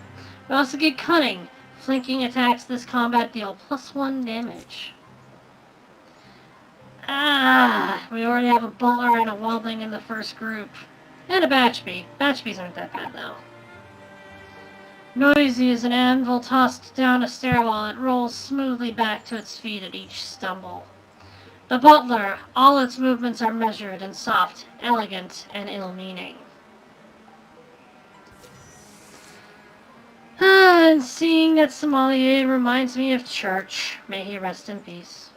We also get Cunning. Flanking attacks this combat deal +1 damage. We already have a Butler and a Wildling in the first group. And a Batchbee. Batchbees aren't that bad, though. Noisy as an anvil tossed down a stairwell, it rolls smoothly back to its feet at each stumble. The Butler, all its movements are measured and soft, elegant and ill-meaning. And seeing that sommelier reminds me of Church. May he rest in peace.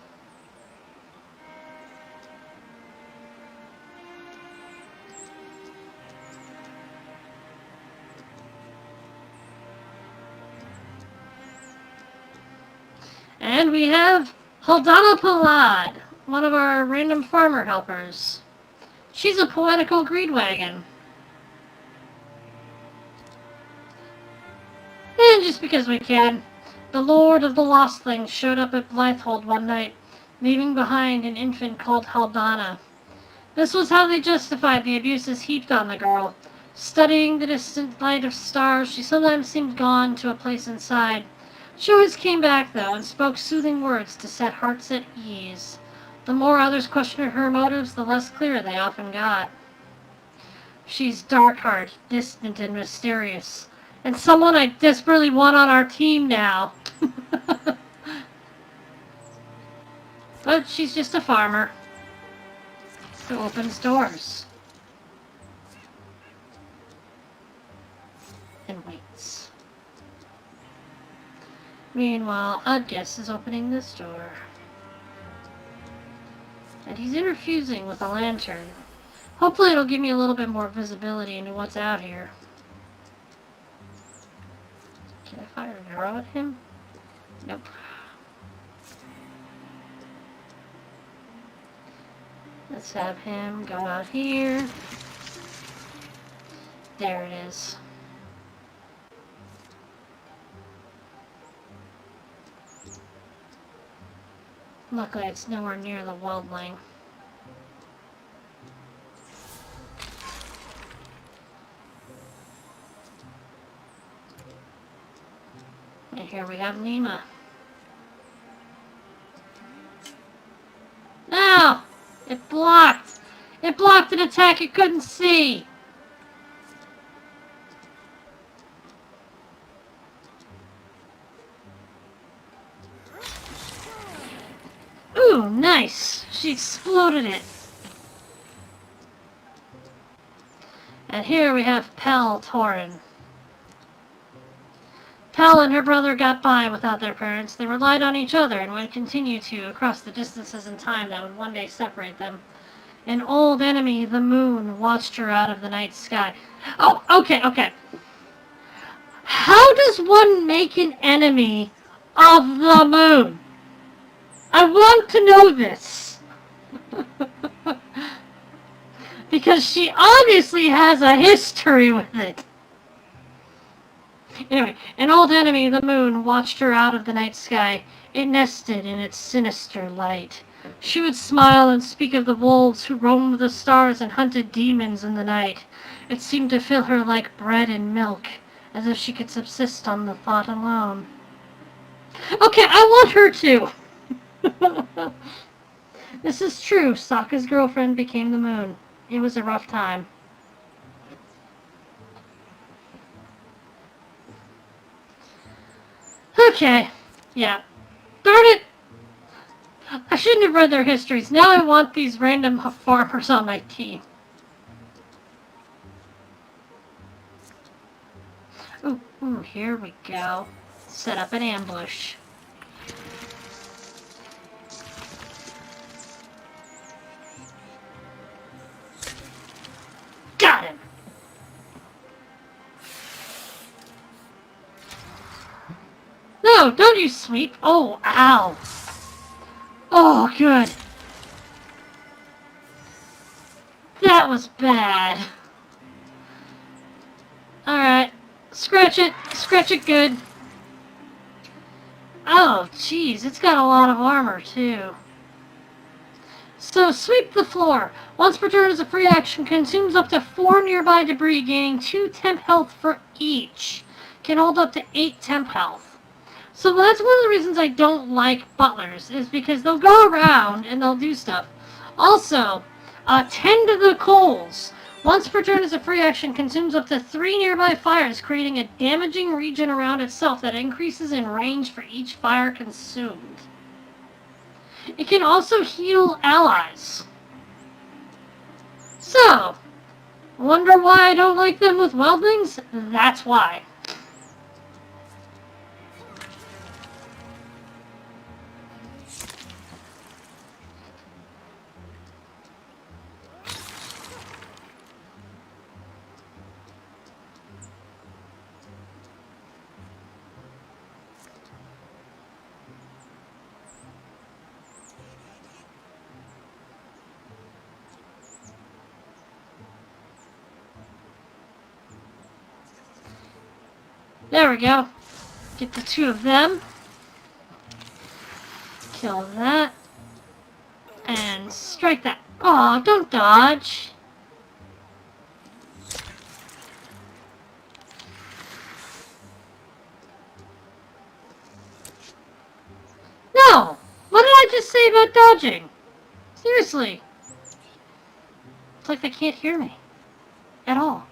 And we have Haldana Palad, one of our random farmer helpers. She's a poetical greedwagon. And just because we can, the Lord of the Lost Things showed up at Blythehold one night, leaving behind an infant called Haldana. This was how they justified the abuses heaped on the girl. Studying the distant light of stars, she sometimes seemed gone to a place inside. She always came back, though, and spoke soothing words to set hearts at ease. The more others questioned her motives, the less clear they often got. She's dark-hearted, distant, and mysterious, and someone I desperately want on our team now. But she's just a farmer who opens doors and waits. Meanwhile, Udgus is opening this door. And he's interfusing with a lantern. Hopefully it'll give me a little bit more visibility into what's out here. Can I fire an arrow at him? Nope. Let's have him go out here. There it is. Luckily, it's nowhere near the wildling. And here we have Nima. No! It blocked! It blocked an attack it couldn't see! Ooh, nice! She exploded it. And here we have Pel Torin. Pel and her brother got by without their parents. They relied on each other and would continue to across the distances in time that would one day separate them. An old enemy, the moon, watched her out of the night sky. Oh, okay. How does one make an enemy of the moon? I want to know this. Because she obviously has a history with it. Anyway, an old enemy, the moon, watched her out of the night sky. It nested in its sinister light. She would smile and speak of the wolves who roamed the stars and hunted demons in the night. It seemed to fill her like bread and milk, as if she could subsist on the thought alone. Okay, I want her to! This is true. Sokka's girlfriend became the moon. It was a rough time. Okay. Yeah. Darn it! I shouldn't have read their histories. Now I want these random farmers on my team. Ooh, here we go. Set up an ambush. Got him! No, don't you sweep. Oh, ow. Oh, good. That was bad. Alright. Scratch it. Scratch it good. Oh, jeez. It's got a lot of armor, too. So, sweep the floor. Once per turn as a free action, consumes up to 4 nearby debris, gaining 2 temp health for each. Can hold up to 8 temp health. So that's one of the reasons I don't like butlers, is because they'll go around and they'll do stuff. Also, tend to the coals. Once per turn as a free action, consumes up to 3 nearby fires, creating a damaging region around itself that increases in range for each fire consumed. It can also heal allies. So, wonder why I don't like them with weldings? That's why. There we go. Get the 2 of them. Kill that. And strike that. Aw, don't dodge. No! What did I just say about dodging? Seriously. It's like they can't hear me. At all.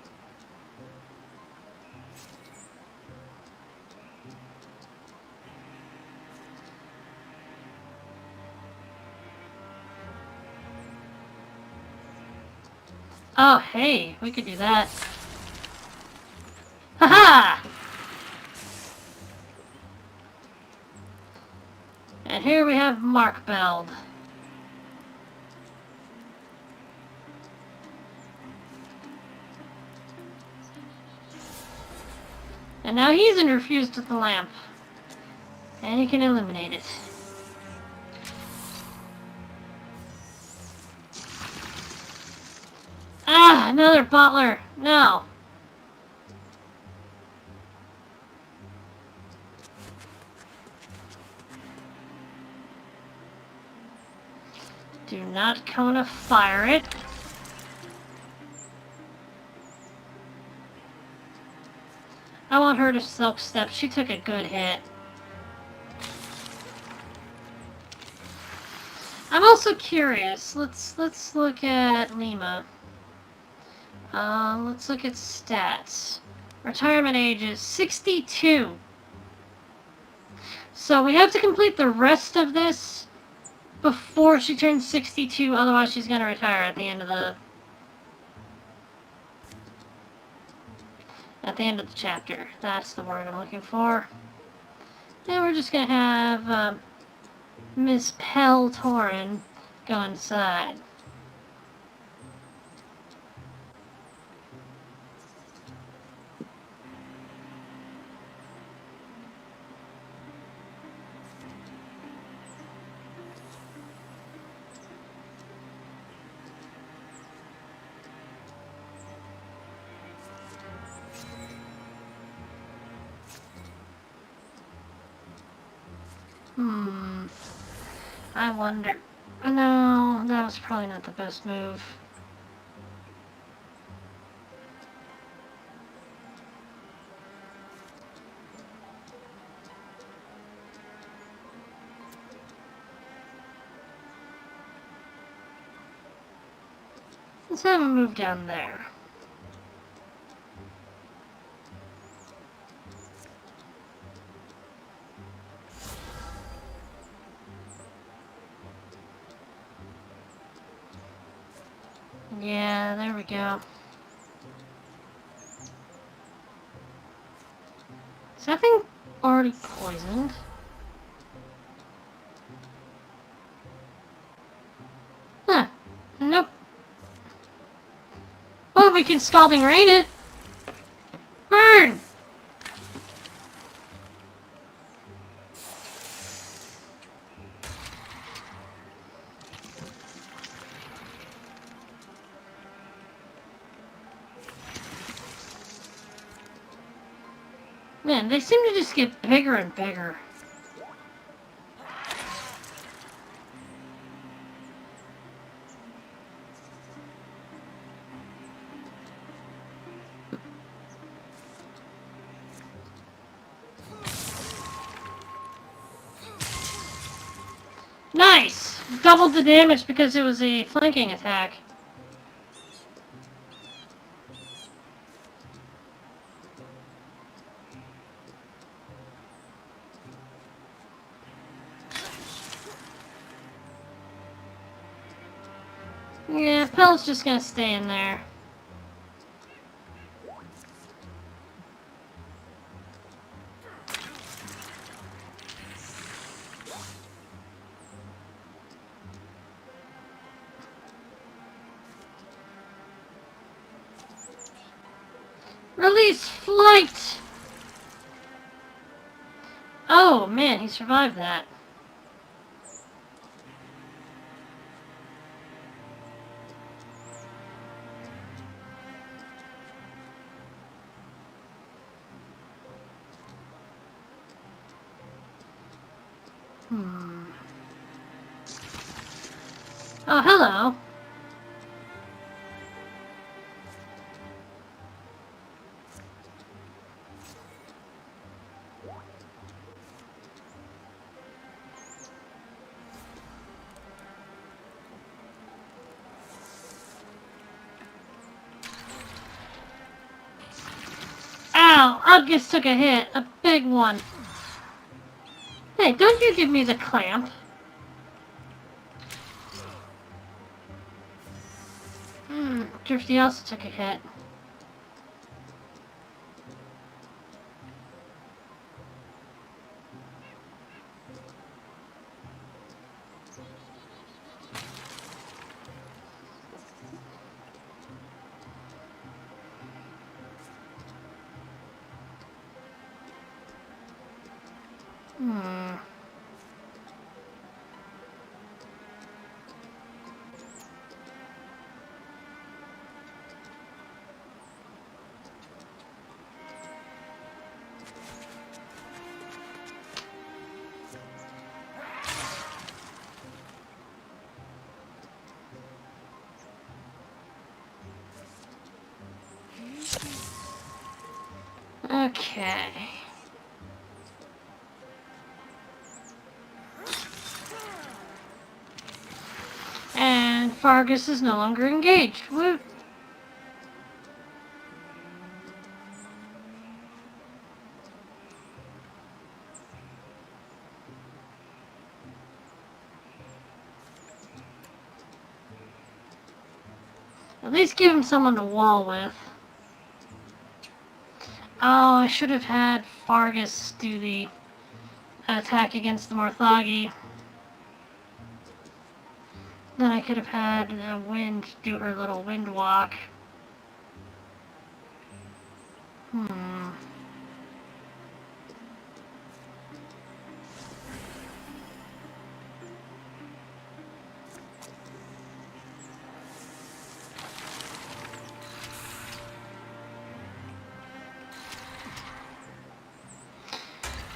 Oh, hey, we could do that. Haha! And here we have Mark Beld. And now he's infused with the lamp. And he can illuminate it. Ah, another butler. No. Do not Kona fire it. I want her to silk step. She took a good hit. I'm also curious. Let's look at Lima. Let's look at stats. Retirement age is 62. So we have to complete the rest of this before she turns 62, otherwise she's going to retire at the end of the chapter. That's the word I'm looking for. And we're just going to have Miss Pell Torin go inside. I wonder. No, that was probably not the best move. Let's have him move down there. Yeah, there we go. Is that thing already poisoned? Huh. Nope. Well, we can Scalding Rain it. Burn! Man, they seem to just get bigger and bigger. Nice! Doubled the damage because it was a flanking attack. Yeah, Pel's just gonna stay in there. Release flight! Oh man, he survived that. Oh, hello. Ow! August took a hit. A big one. Hey, don't you give me the clamp. Drifty also took a hit. Okay. And Fargus is no longer engaged. Woo! At least give him someone to wall with. Oh, I should have had Fargus do the attack against the Morthagi. Then I could have had the Wind do her little wind walk.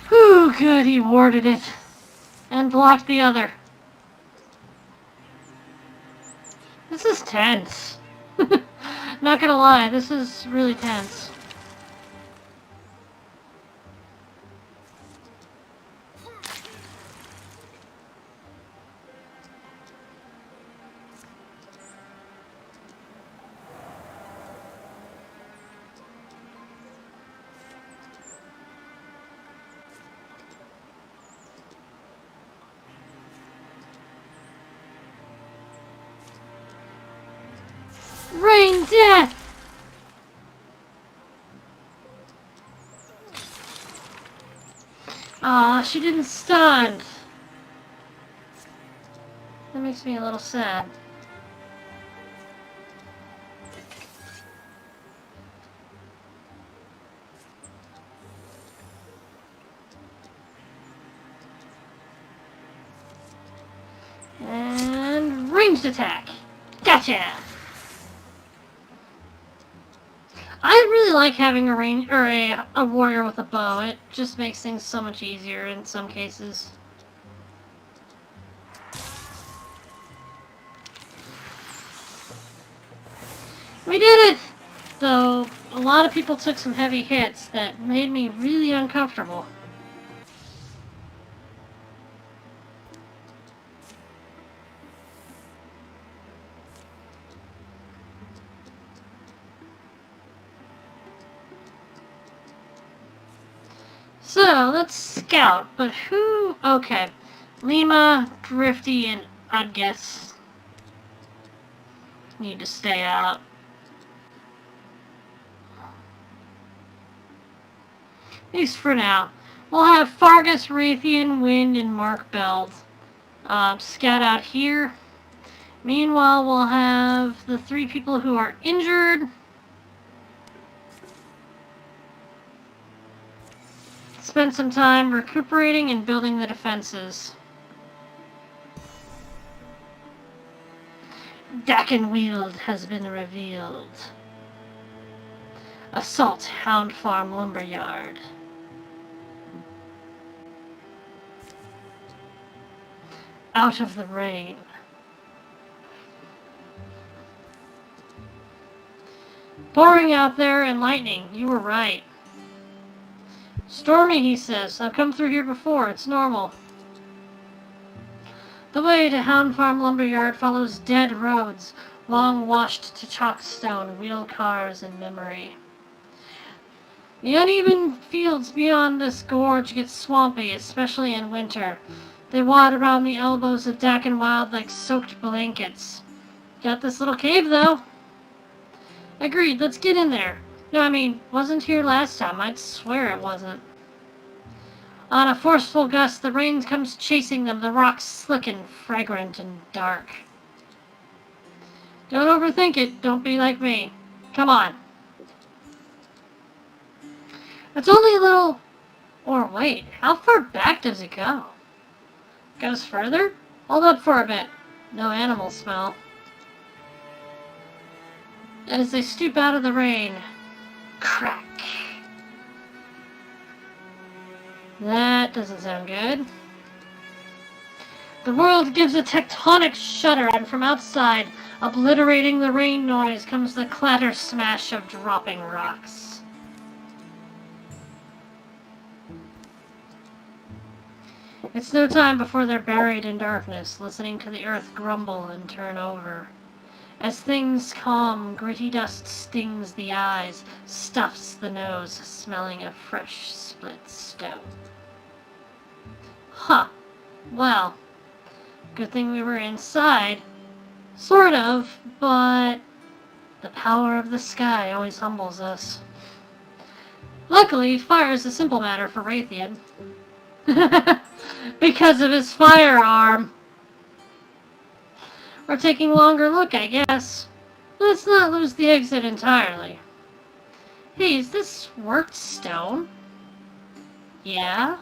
Whew, good, he warded it. And blocked the other. tense. Not gonna lie, this is really tense. Rain death! Aw, she didn't stun. That makes me a little sad. And ranged attack. Gotcha! I really like having a warrior with a bow. It just makes things so much easier in some cases. We did it! Though a lot of people took some heavy hits that made me really uncomfortable. So, let's scout, but who... Okay. Lima, Drifty, and Udgus need to stay out. At least for now. We'll have Fargus, Raytheon, Wind, and Mark Beld scout out here. Meanwhile, we'll have the 3 people who are injured spend some time recuperating and building the defenses. Dakenwield has been revealed. Assault Hound Farm Lumberyard. Out of the rain. Pouring out there and lightning. You were right. Stormy, he says. I've come through here before. It's normal. The way to Hound Farm Lumberyard follows dead roads, long washed to chalkstone, wheel cars, and Mimori. The uneven fields beyond this gorge get swampy, especially in winter. They wad around the elbows of Dakenwild like soaked blankets. Got this little cave, though. Agreed, let's get in there. No, I mean, wasn't here last time. I'd swear it wasn't. On a forceful gust, the rain comes chasing them, the rocks slick and fragrant and dark. Don't overthink it. Don't be like me. Come on. It's only a little... Or wait, how far back does it go? Goes further? Hold up for a bit. No animal smell. As they stoop out of the rain, crack. That doesn't sound good. The world gives a tectonic shudder, and from outside, obliterating the rain noise, comes the clatter smash of dropping rocks. It's no time before they're buried in darkness, listening to the earth grumble and turn over. As things calm, gritty dust stings the eyes, stuffs the nose, smelling of fresh split stone. Huh. Well, good thing we were inside. Sort of, but the power of the sky always humbles us. Luckily, fire is a simple matter for Raytheon. Because of his firearm. We're taking a longer look, I guess. Let's not lose the exit entirely. Hey, is this worked stone? Yeah?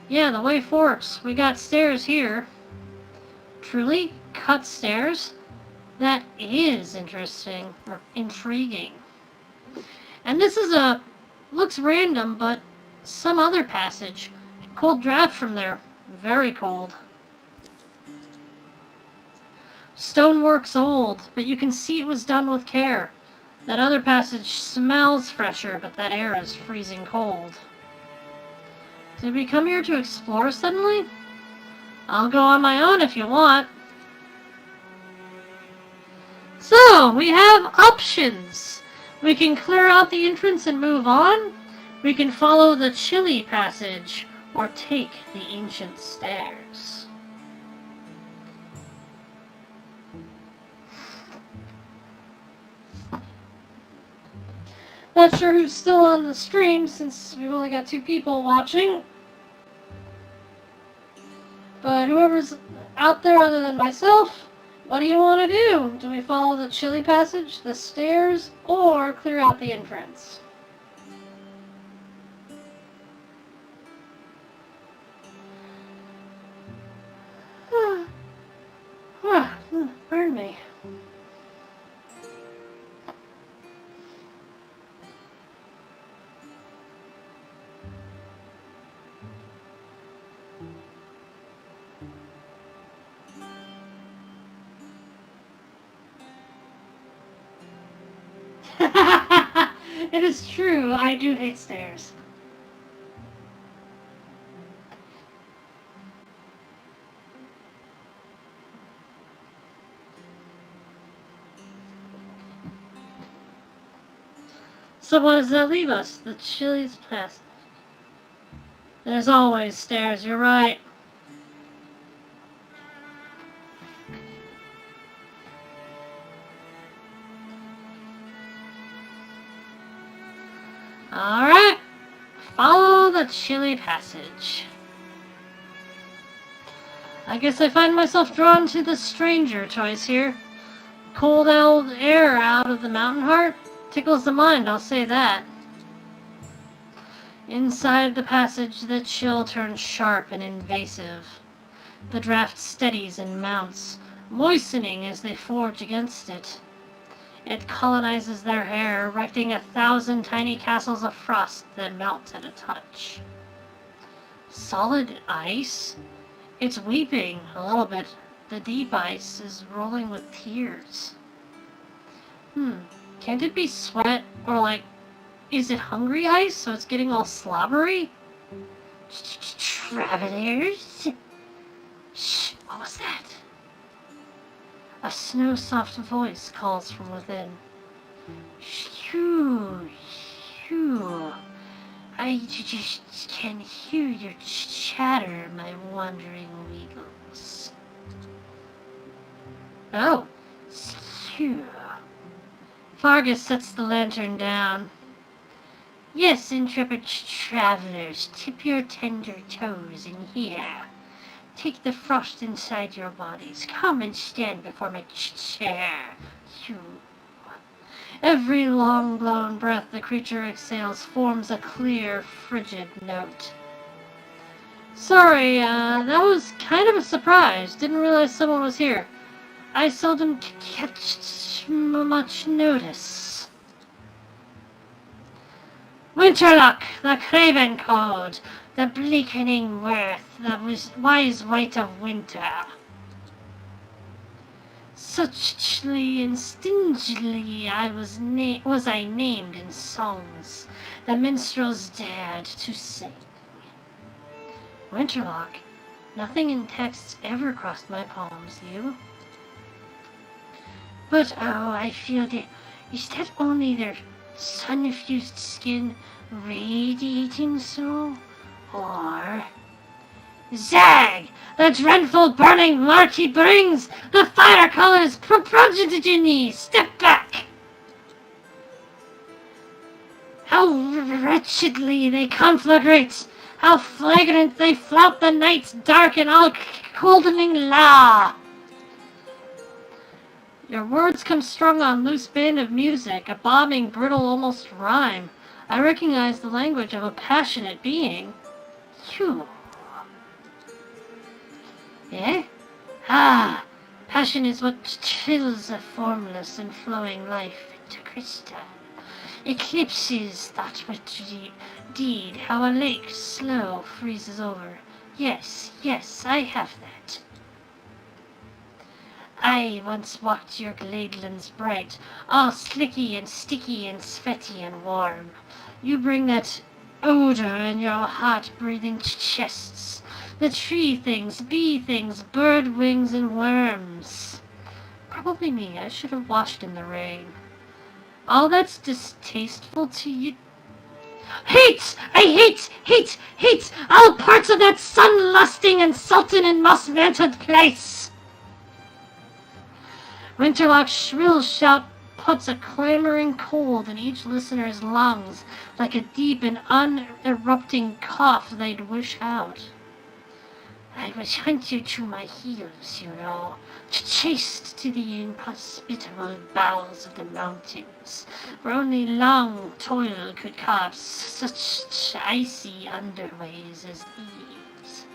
Yeah, the way forks. We got stairs here. Truly? Cut stairs? That is interesting. Or intriguing. And this is looks random, but some other passage. Cold draft from there. Very cold. Stonework's old, but you can see it was done with care. That other passage smells fresher, but that air is freezing cold. Did we come here to explore suddenly? I'll go on my own if you want. So, we have options. We can clear out the entrance and move on. We can follow the chilly passage, or take the ancient stairs. Not sure who's still on the stream since we've only got 2 people watching. But whoever's out there other than myself, what do you want to do? Do we follow the chilly passage, the stairs, or clear out the entrance? Burn me. It is true, I do hate stairs. So what does that leave us? The chilliest passage. There's always stairs, you're right. Alright, follow the chilly passage. I guess I find myself drawn to the stranger choice here. Cold air out of the mountain heart tickles the mind, I'll say that. Inside the passage, the chill turns sharp and invasive. The draft steadies and mounts, moistening as they forge against it. It colonizes their hair, erecting 1,000 tiny castles of frost that melt at a touch. Solid ice? It's weeping a little bit. The deep ice is rolling with tears. Can't it be sweat? Or like, is it hungry ice, so it's getting all slobbery? Travelers? Shh, what was that? A snow-soft voice calls from within. Shoo, shoo. I just can hear your chatter, my wandering weagles. Oh, shoo. Fargus sets the lantern down. Yes, intrepid travelers, tip your tender toes in here. Take the frost inside your bodies. Come and stand before my chair. You. Every long-blown breath the creature exhales forms a clear, frigid note. Sorry, that was kind of a surprise. Didn't realize someone was here. I seldom catch much notice. Winterluck, the Craven Code, the bleakening worth, the wise wight of winter. Suchly and stingily was I named in songs the minstrels dared to sing. Winterlock, nothing in texts ever crossed my palms, you. But oh, I feel that, is that only their sun-infused skin radiating so? Or... Zag! The dreadful burning mark he brings! The fire colors prodigy! Step back! How wretchedly they conflagrate! How flagrant they flout the night's dark and all coldening law! Your words come strung on loose band of music, a bobbing, brittle, almost rhyme. I recognize the language of a passionate being. Phew. Eh? Ah, passion is what chills a formless and flowing life into crystal. Eclipses thought with deed, how a lake slow freezes over. Yes, yes, I have that. I once walked your gladelands bright, all slicky and sticky and sweaty and warm. You bring that odor in your heart-breathing chests. The tree things, bee things, bird wings, and worms. Probably me. I should have washed in the rain. All that's distasteful to you. Hate! I hate all parts of that sun-lusting and sultan and moss-mantled place! Winterlock's shrill shout puts a clamoring cold in each listener's lungs, like a deep and unerupting cough they'd wish out. I was hunted to my heels, you know, chased to the inhospitable bowels of the mountains, where only long toil could carve such icy underways as these.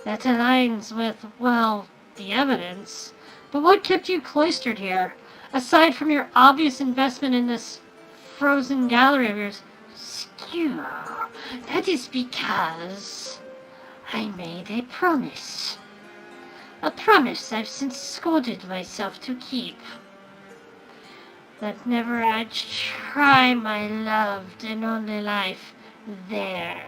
That aligns with, well, the evidence. But what kept you cloistered here, aside from your obvious investment in this frozen gallery of yours? Skew, that is because I made a promise. A promise I've since scolded myself to keep. That never I'd try my loved and only life there,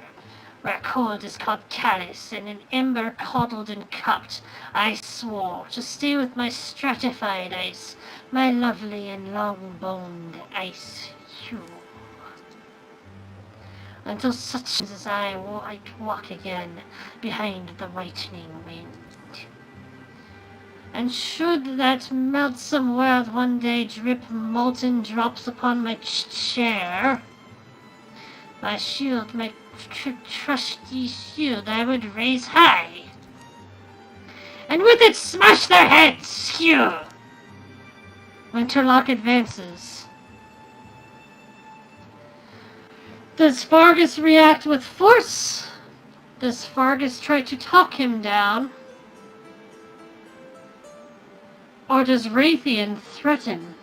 where cold is called callous and an ember coddled and cupped. I swore to stay with my stratified ice, my lovely and long-boned ice hue, until such as I might walk again behind the whitening wind. And should that meltsome world one day drip molten drops upon my chair, my shield, my trusty shield, I would raise high, and with it smash their heads, skew! Winterlock advances. Does Fargus react with force? Does Fargus try to talk him down? Or does Raytheon threaten?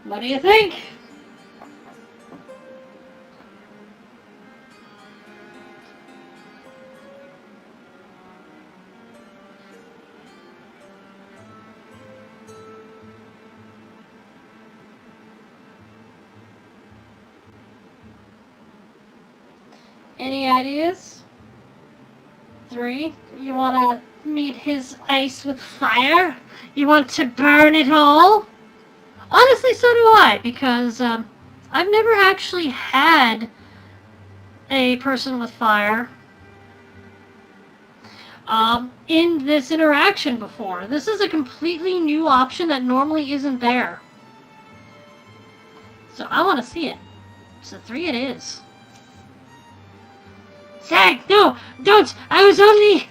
What do you think? Any ideas? 3. You want to meet his ice with fire? You want to burn it all? Honestly, so do I, because I've never actually had a person with fire in this interaction before. This is a completely new option that normally isn't there. So I want to see it. So 3 it is. Zag, no, don't! I was only...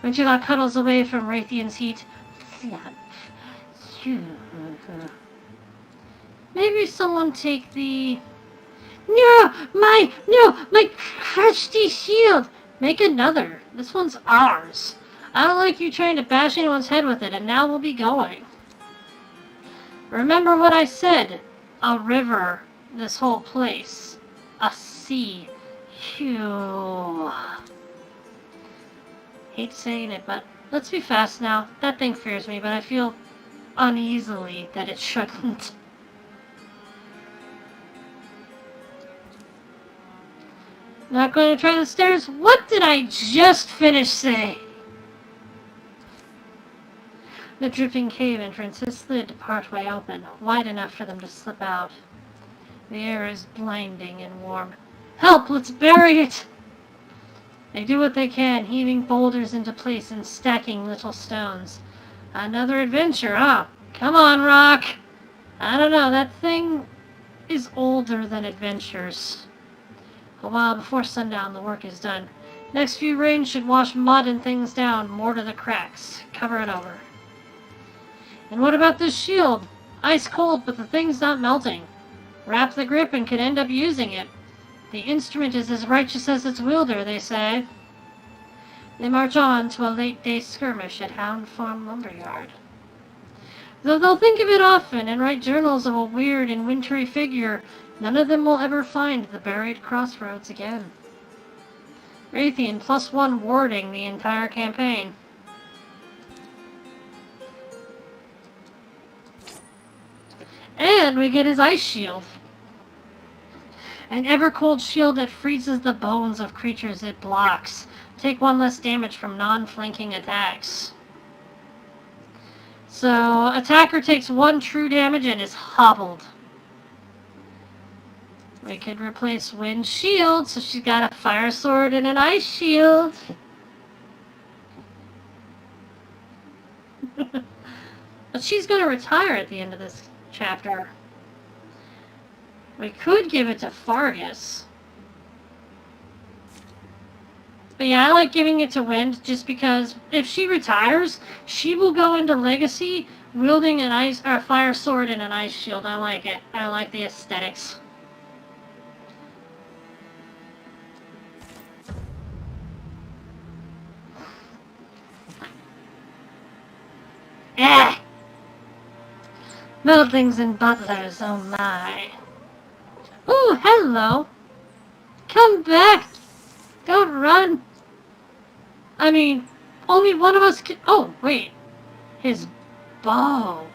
Winterlock cuddles away from Raytheon's heat. Maybe someone take the... No, my crusty shield! Make another. This one's ours. I don't like you trying to bash anyone's head with it, and now we'll be going. Remember what I said. A river, this whole place. A sea. Phew. Hate saying it, but let's be fast now. That thing fears me, but I feel uneasily that it shouldn't. Not going to try the stairs? What did I just finish saying? The dripping cave entrance is slid partway open, wide enough for them to slip out. The air is blinding and warm. Help! Let's bury it! They do what they can, heaving boulders into place and stacking little stones. Another adventure, huh? Come on, Rock! I don't know, that thing is older than adventures. A while before sundown, the work is done. Next few rains should wash mud and things down, more to the cracks. Cover it over. And what about this shield? Ice cold, but the thing's not melting. Wrap the grip and could end up using it. The instrument is as righteous as its wielder, they say. They march on to a late-day skirmish at Hound Farm Lumberyard. Though they'll think of it often and write journals of a weird and wintry figure, none of them will ever find the buried crossroads again. Raytheon +1 warding the entire campaign. And we get his ice shield. An ever-cold shield that freezes the bones of creatures it blocks. Take 1 less damage from non-flanking attacks. So, attacker takes 1 true damage and is hobbled. We could replace Wind Shield, so she's got a fire sword and an ice shield. But she's going to retire at the end of this chapter. We could give it to Fargus. But yeah, I like giving it to Wind just because if she retires, she will go into Legacy wielding a fire sword and an ice shield. I like it. I like the aesthetics. Eh! Meldings and butlers, oh my. Ooh, hello! Come back! Don't run! I mean, only one of us can... Oh, wait. His bow.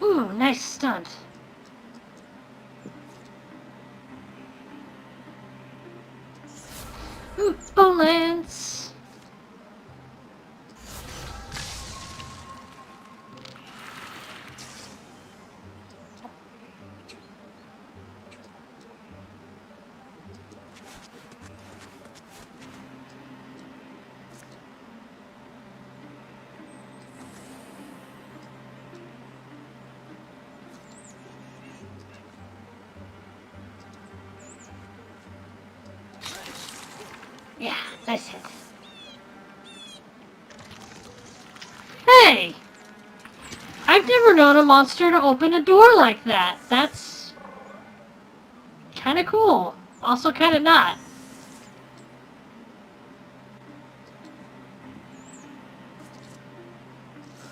Ooh, nice stunt. Ooh, Bolance. Yeah, nice hit. Hey! I've never known a monster to open a door like that. That's kind of cool. Also kind of not.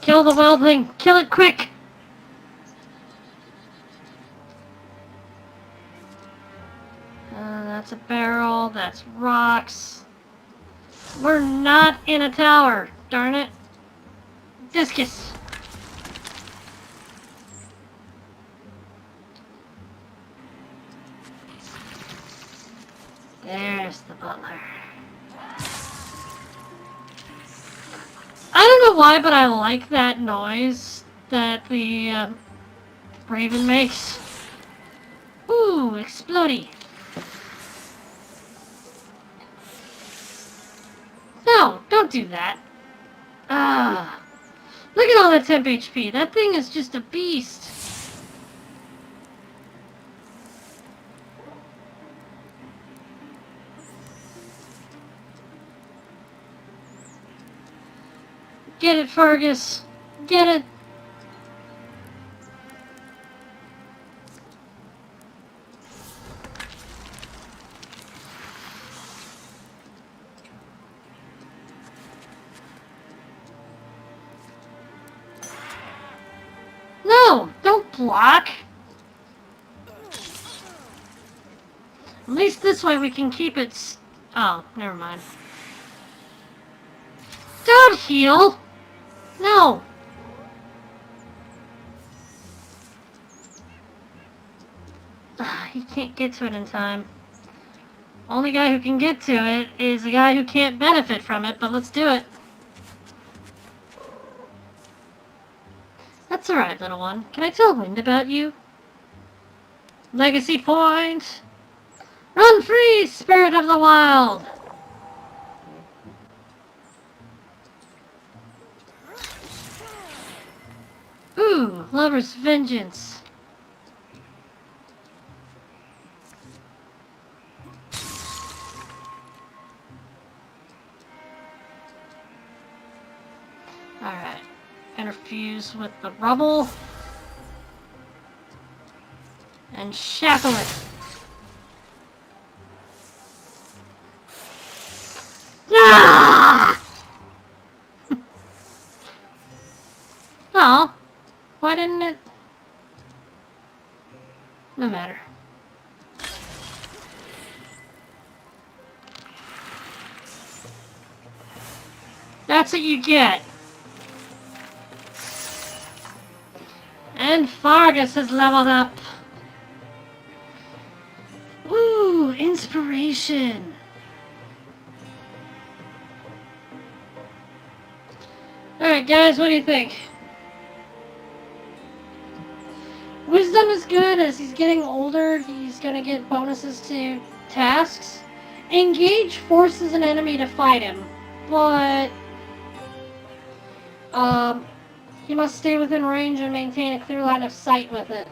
Kill the wildling. Kill it quick. That's a barrel. That's rocks. We're not in a tower. Darn it. Discus. There's the butler. I don't know why, but I like that noise that the raven makes. Ooh, explodey. No, don't do that. Ah. Look at all that temp HP. That thing is just a beast. Get it, Fergus. Get it. No, don't block. At least this way we can keep it... Oh, never mind. Don't heal. No. He can't get to it in time. Only guy who can get to it is a guy who can't benefit from it, but let's do it. That's alright, little one. Can I tell Wind about you? Legacy point! Run free, spirit of the wild! Ooh, lover's vengeance. Alright. Interfuse with the rubble. and shackle it. Ah! Oh, why didn't it? No matter. That's what you get. And Fargus has leveled up. Woo! Inspiration. Alright guys, what do you think? Wisdom is good. As he's getting older, he's gonna get bonuses to tasks. Engage forces an enemy to fight him, but he must stay within range and maintain a clear line of sight with it.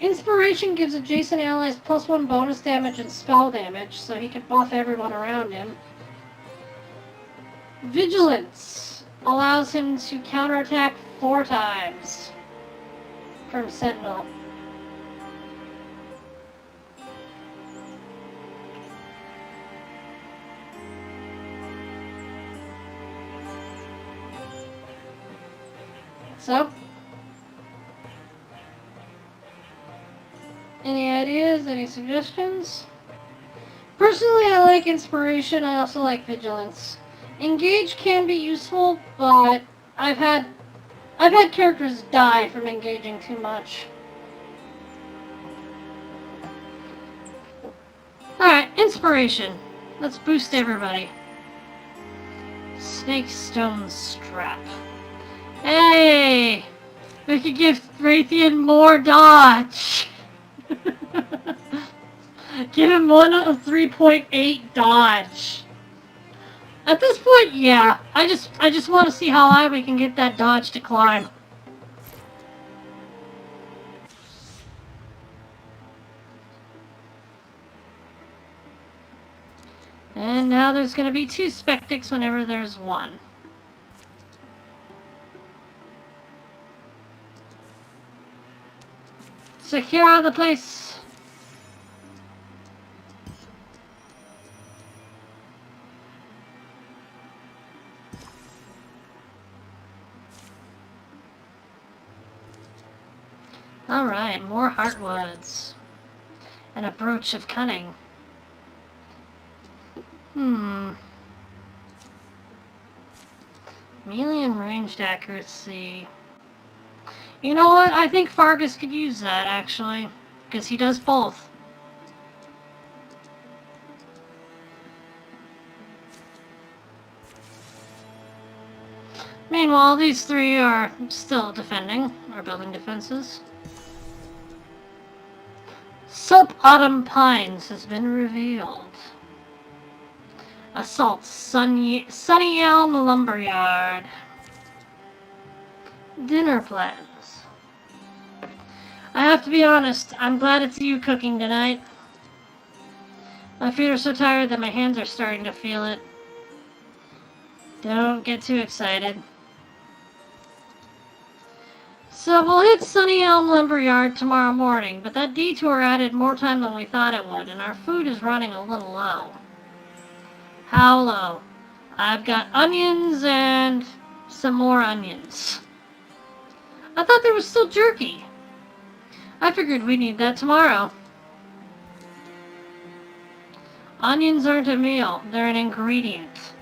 Inspiration gives adjacent allies +1 bonus damage and spell damage, so he can buff everyone around him. Vigilance allows him to counterattack 4 times from Sentinel. So, any ideas, any suggestions? Personally, I like Inspiration. I also like Vigilance. Engage can be useful, but I've had characters die from engaging too much. Alright, Inspiration. Let's boost everybody. Snake Stone Strap. Hey! We could give Raytheon more dodge! Give him 1 of 3.8 dodge. At this point, yeah. I just want to see how high we can get that dodge to climb. And now there's going to be 2 Spectics whenever there's 1. Secure the place. Alright, more heartwoods. And a brooch of cunning. Melee and ranged accuracy. You know what? I think Fargus could use that, actually. Because he does both. Meanwhile, these 3 are still defending, or building defenses. Sub-Autumn Pines has been revealed. Assault Sunny Elm Lumberyard. Dinner plans. I have to be honest, I'm glad it's you cooking tonight. My feet are so tired that my hands are starting to feel it. Don't get too excited. So we'll hit Sunny Elm Lumberyard tomorrow morning, but that detour added more time than we thought it would, and our food is running a little low. How low? I've got onions and some more onions. I thought there was still jerky. I figured we'd need that tomorrow. Onions aren't a meal, they're an ingredient.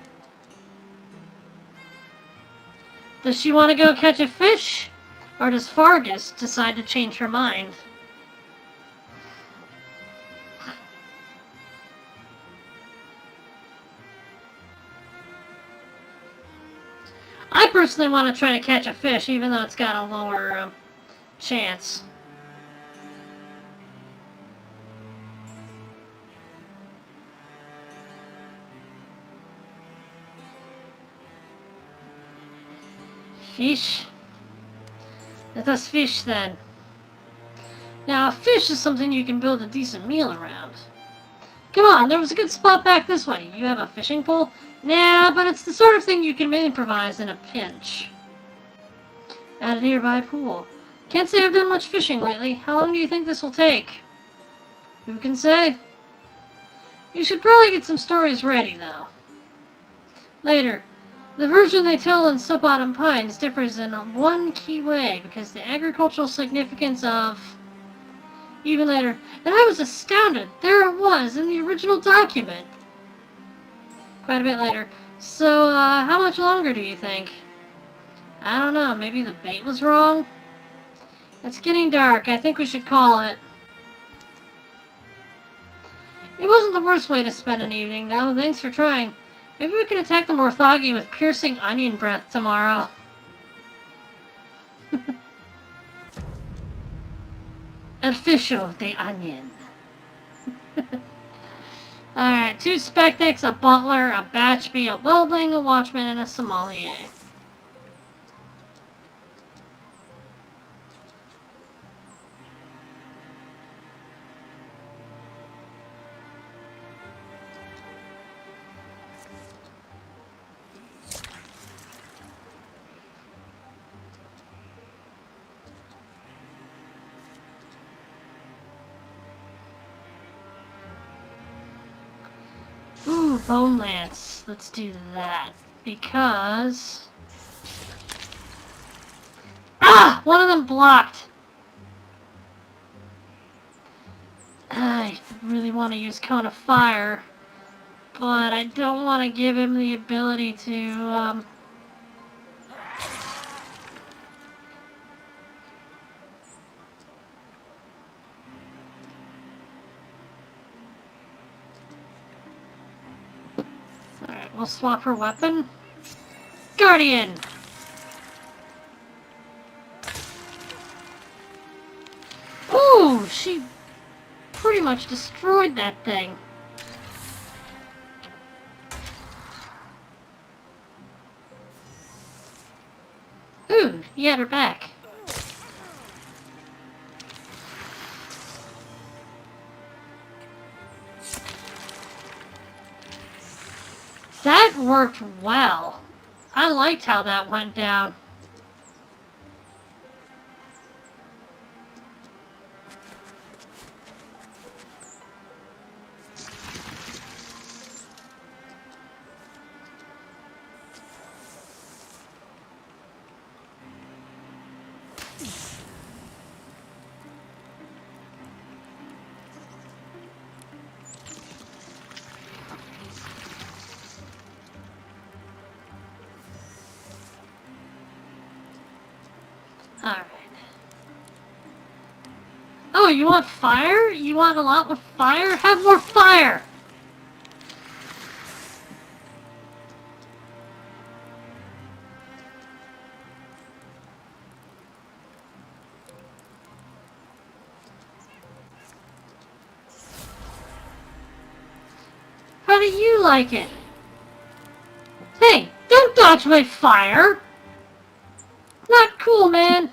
Does she want to go catch a fish? Or does Fargus decide to change her mind? I personally want to try to catch a fish, even though it's got a lower chance. Fish? Let us fish then. Now, a fish is something you can build a decent meal around. Come on, there was a good spot back this way. You have a fishing pole? Nah, but it's the sort of thing you can improvise in a pinch. At a nearby pool. Can't say I've done much fishing lately. How long do you think this will take? Who can say? You should probably get some stories ready, though. Later. The version they tell in Sub-Bottom Pines differs in one key way because the agricultural significance of... Even later. And I was astounded. There it was in the original document. Quite a bit later. So, how much longer do you think? I don't know. Maybe the bait was wrong? It's getting dark. I think we should call it. It wasn't the worst way to spend an evening, though. Thanks for trying. Maybe we can attack the Morthagi with piercing onion breath tomorrow. Official the onion. Alright, 2 Spectex, a Butler, a Batchby, a Weldling, a Watchman, and a Sommelier. Ooh, Bone Lance. Let's do that. Because... Ah! One of them blocked! I really want to use Cone of Fire, but I don't want to give him the ability to, Alright, we'll swap her weapon. Guardian! Ooh, she pretty much destroyed that thing. Ooh, he had her back. That worked well. I liked how that went down. Alright. Oh, you want fire? You want a lot with fire? Have more fire! How do you like it? Hey, don't dodge my fire! Not cool, man!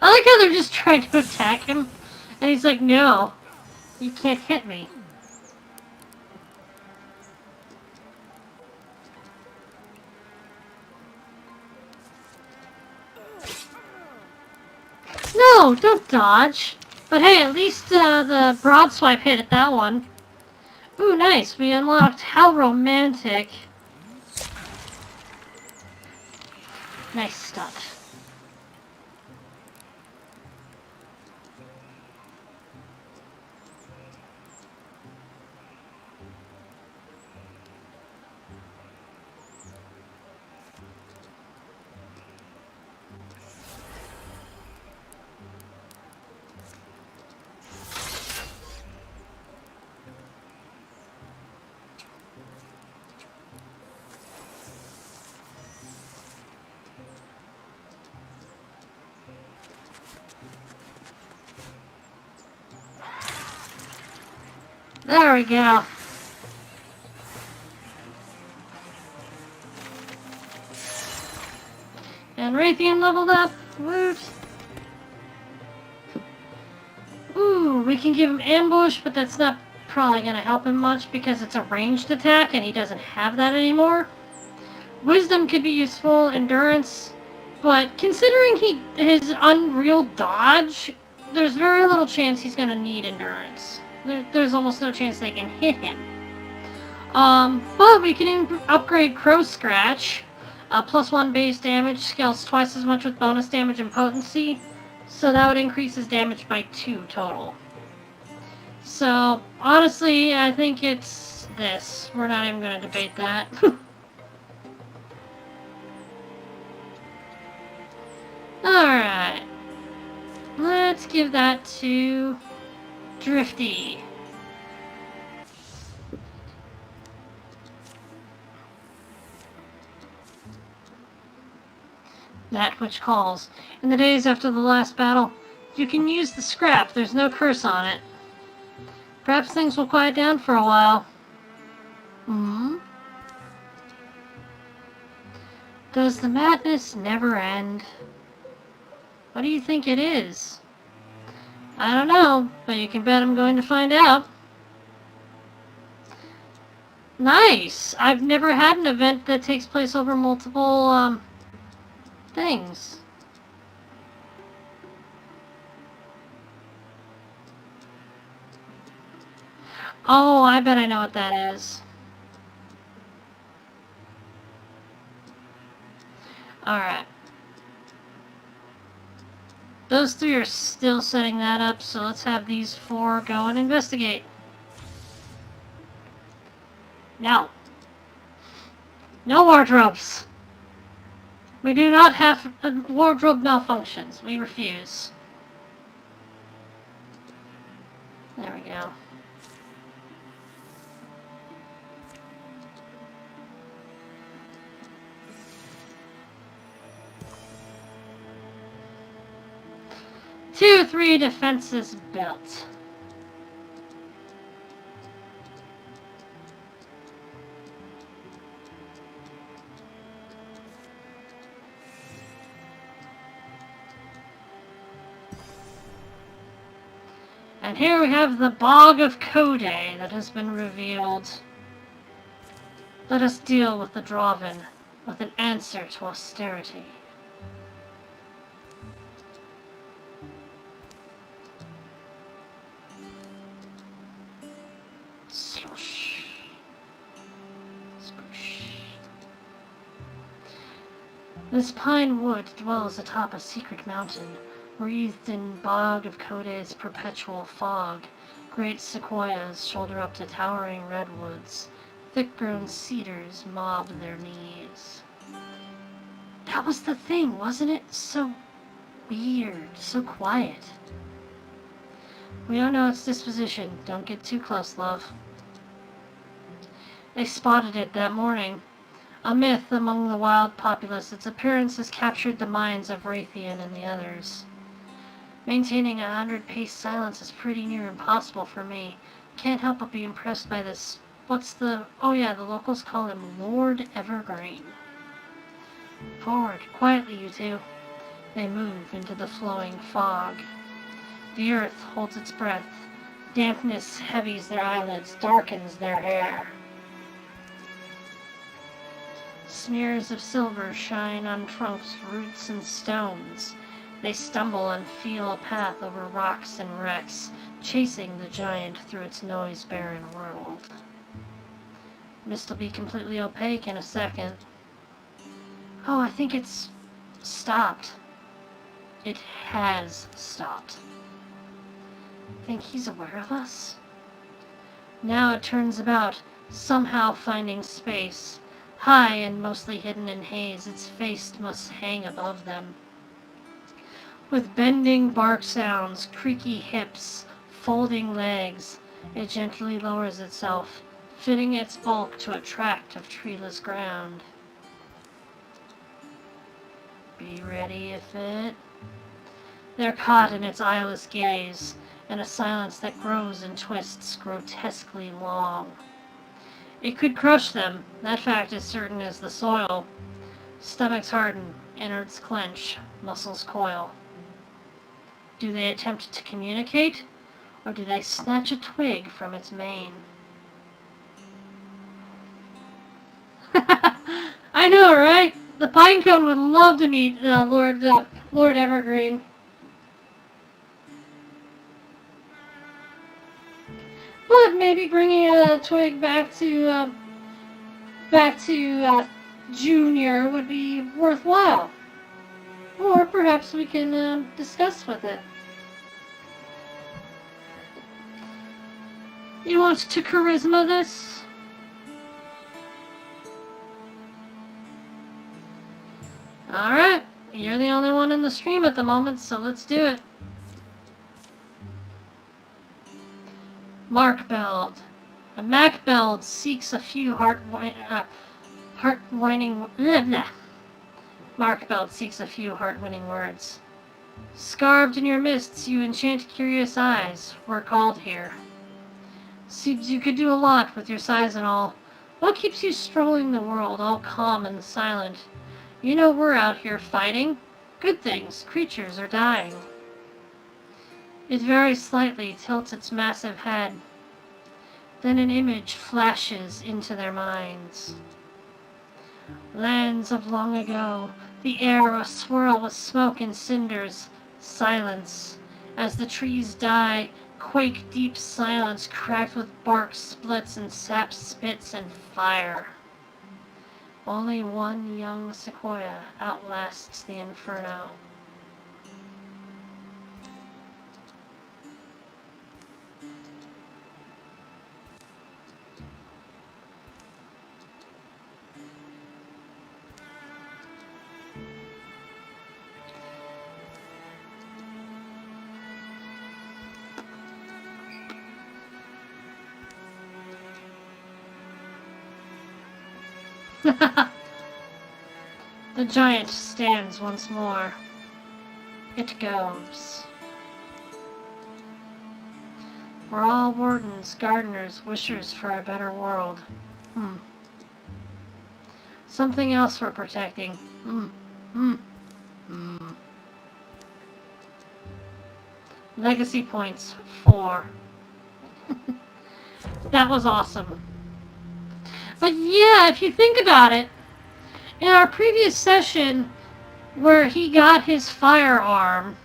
I like how they're just trying to attack him, and he's like, no, you can't hit me. No, don't dodge. But hey, at least the broad swipe hit at that one. Ooh, nice. We unlocked How Romantic. Nice stuff. There we go. And Raytheon leveled up. Woot. We can give him ambush, but that's not probably going to help him much because it's a ranged attack and he doesn't have that anymore. Wisdom could be useful, endurance, but considering his unreal dodge, there's very little chance he's going to need endurance. There's almost no chance they can hit him. But we can upgrade Crow Scratch. +1 base damage, scales twice as much with bonus damage and potency. So that would increase his damage by 2 total. So, honestly, I think it's this. We're not even going to debate that. Alright. Let's give that to Drifty. That which calls. In the days after the last battle, you can use the scrap. There's no curse on it. Perhaps things will quiet down for a while. Does the madness never end? What do you think it is? I don't know, but you can bet I'm going to find out. Nice! I've never had an event that takes place over multiple, things. Oh, I bet I know what that is. Alright. Those 3 are still setting that up, so let's have these 4 go and investigate. No. No wardrobes! We do not have wardrobe malfunctions. We refuse. There we go. Tier 3 defenses built. And here we have the Bog of Kode that has been revealed. Let us deal with the Draven with an answer to austerity. Slush. Squish. This pine wood dwells atop a secret mountain, wreathed in Bog of Kode's perpetual fog. Great sequoias shoulder up to towering redwoods. Thick-grown cedars mob their knees. That was the thing, wasn't it? So weird, so quiet. We don't know its disposition. Don't get too close, love. They spotted it that morning. A myth among the wild populace, its appearance has captured the minds of Raytheon and the others. Maintaining 100-pace silence is pretty near impossible for me. Can't help but be impressed by this. Oh yeah, the locals call him Lord Evergreen. Forward, quietly, you two. They move into the flowing fog. The earth holds its breath. Dampness heavies their eyelids, darkens their hair. Smears of silver shine on trunks, roots, and stones. They stumble and feel a path over rocks and wrecks, chasing the giant through its noise-barren world. Mist'll be completely opaque in a second. Oh, I think it's stopped. It has stopped. Think he's aware of us? Now it turns about, somehow finding space. High and mostly hidden in haze, its face must hang above them. With bending bark sounds, creaky hips, folding legs, it gently lowers itself, fitting its bulk to a tract of treeless ground. Be ready if it... They're caught in its eyeless gaze, and a silence that grows and twists grotesquely long. It could crush them, that fact is certain as the soil. Stomachs harden, innards clench, muscles coil. Do they attempt to communicate? Or did I snatch a twig from its mane? I know, right? The pinecone would love to meet Lord Evergreen. But maybe bringing a twig back to Junior would be worthwhile. Or perhaps we can discuss with it. You want to charisma this? Alright, you're the only one in the stream at the moment, so let's do it. Mark Beld. A Mac Beld seeks a few heart-winning... Mark Beld seeks a few heart-winning words. Scarved in your mists, you enchant curious eyes. We're called here. Seems you could do a lot with your size and all. What keeps you strolling the world, all calm and silent? You know we're out here fighting. Good things. Creatures are dying. It very slightly tilts its massive head. Then an image flashes into their minds. Lands of long ago, the air aswirl with smoke and cinders. Silence. As the trees die, quake deep silence cracked with bark splits and sap spits and fire. Only one young sequoia outlasts the inferno. The giant stands once more. It goes. We're all wardens, gardeners, wishers for a better world. Something else we're protecting. Legacy points, 4. That was awesome. But yeah, if you think about it, in our previous session where he got his firearm,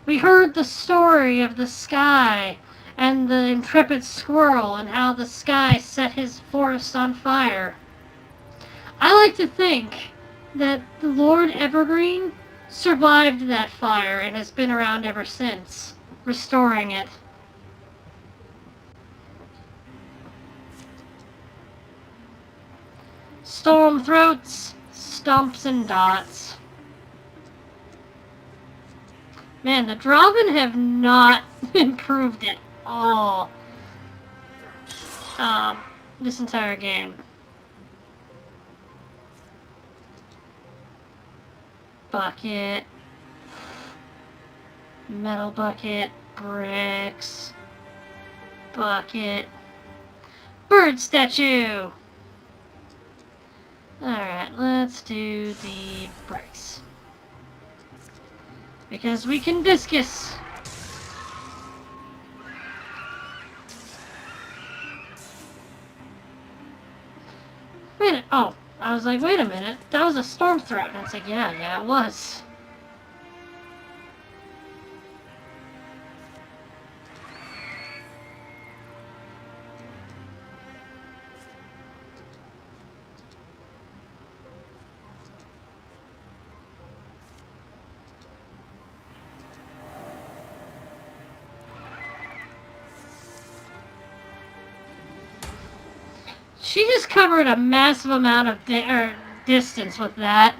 we heard the story of the sky and the intrepid squirrel and how the sky set his forest on fire. I like to think that the Lord Evergreen survived that fire and has been around ever since, restoring it. Storm throats, stumps and dots. Man, the Draven have not improved at all. This entire game. Bucket. Metal bucket. Bricks. Bucket. Bird statue! Alright, let's do the bricks. Because we can discus. Wait, oh, I was like, wait a minute, that was a storm threat. And I was like, yeah, it was. She just covered a massive amount of distance with that.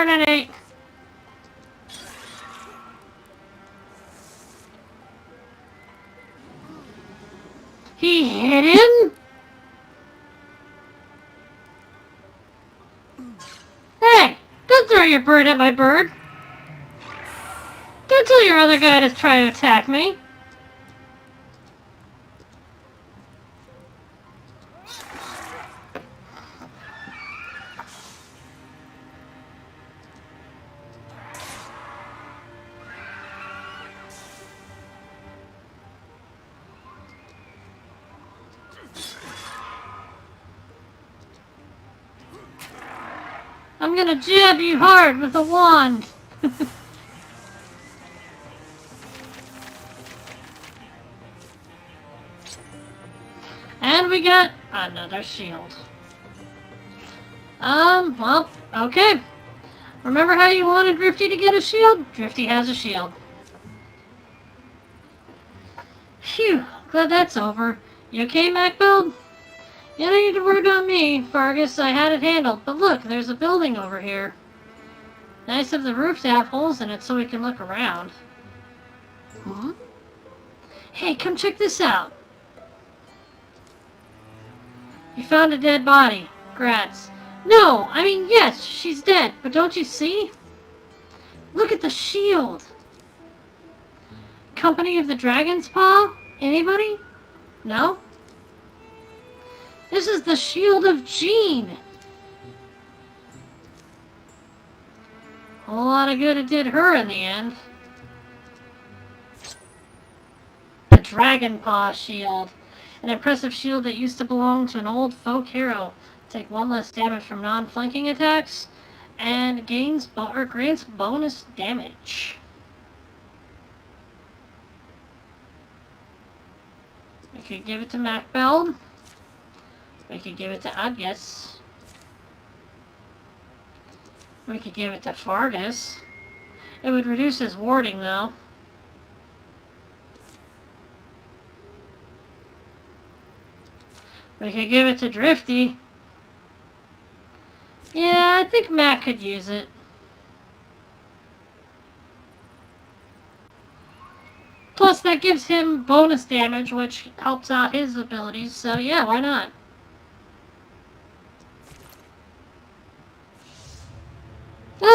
Coordinate. He hit him? Hey, don't throw your bird at my bird. Don't tell your other guy to try to attack me. I'm gonna jab you hard with a wand. And we got another shield. Well, okay. Remember how you wanted Drifty to get a shield? Drifty has a shield. Phew, glad that's over. You okay, MacBuild? You don't need to work on me, Fargus. I had it handled. But look, there's a building over here. Nice of the roof to have holes in it so we can look around. Hmm? Hey, come check this out. You found a dead body. Grats. No, I mean, yes, she's dead. But don't you see? Look at the shield. Company of the Dragon's Paw? Anybody? No? This is the shield of Jean. A whole lot of good it did her in the end. The Dragon Paw shield. An impressive shield that used to belong to an old folk hero. Take 1 less damage from non-flanking attacks. And grants bonus damage. We could give it to MacBuild. We could give it to Adgus. We could give it to Fargus. It would reduce his warding, though. We could give it to Drifty. Yeah, I think Mac could use it. Plus, that gives him bonus damage, which helps out his abilities, so yeah, why not?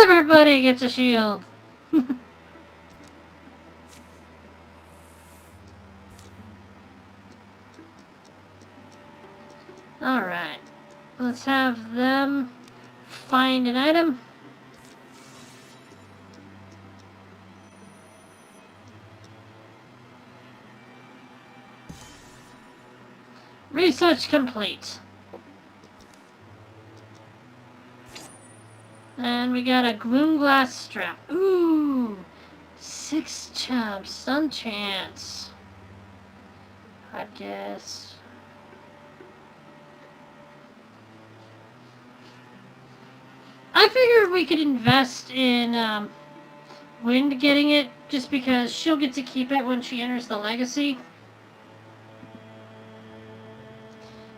Everybody gets a shield. Alright. Let's have them find an item. Research complete. And we got a gloom glass strap. Ooh! 6 chumps. Some chance. I guess. I figured we could invest in Wind getting it, just because she'll get to keep it when she enters the legacy.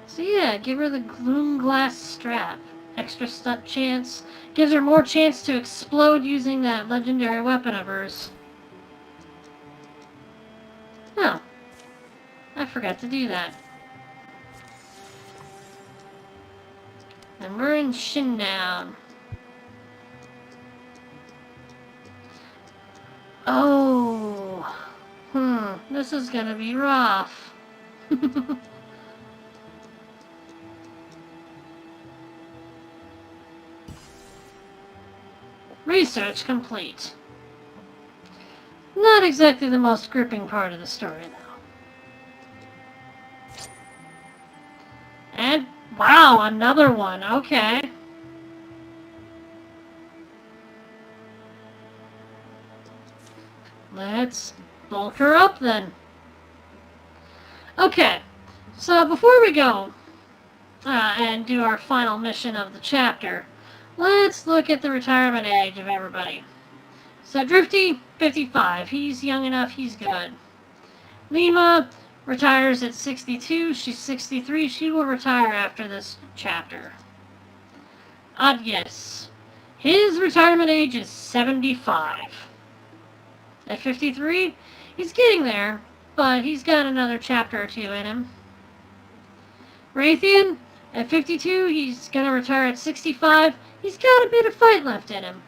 So yeah, give her the gloom glass strap. Extra stunt chance. Gives her more chance to explode using that legendary weapon of hers. Oh. I forgot to do that. And we're in Shindown. Oh. This is gonna be rough. Research complete. Not exactly the most gripping part of the story, though. And, wow, another one. Okay. Let's bulk her up, then. Okay. So, before we go and do our final mission of the chapter, let's look at the retirement age of everybody. So Drifty, 55. He's young enough, he's good. Lima retires at 62. She's 63. She will retire after this chapter. Adgus. His retirement age is 75. At 53, he's getting there, but he's got another chapter or two in him. Raytheon, at 52, he's going to retire at 65. He's got a bit of fight left in him.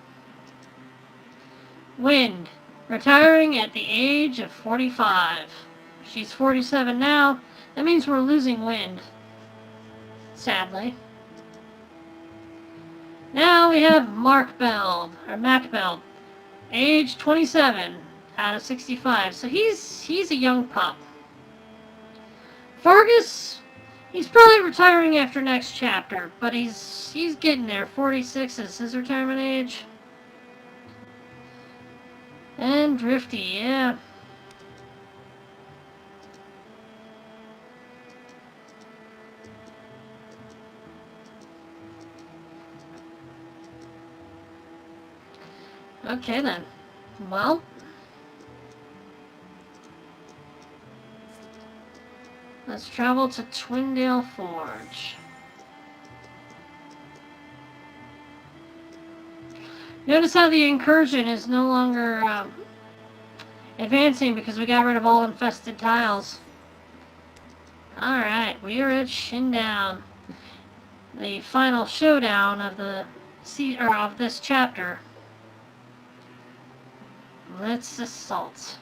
Wind, retiring at the age of 45. She's 47 now. That means we're losing Wind. Sadly. Now we have Mac Beld, age 27 out of 65. So he's a young pup. Fargus, he's probably retiring after next chapter, but he's getting there. 46 is his retirement age. And Drifty, yeah. Okay then. Well, let's travel to Twindale Forge. Notice how the incursion is no longer advancing because we got rid of all infested tiles. Alright, we are at Shindown. The final showdown of of this chapter. Let's assault.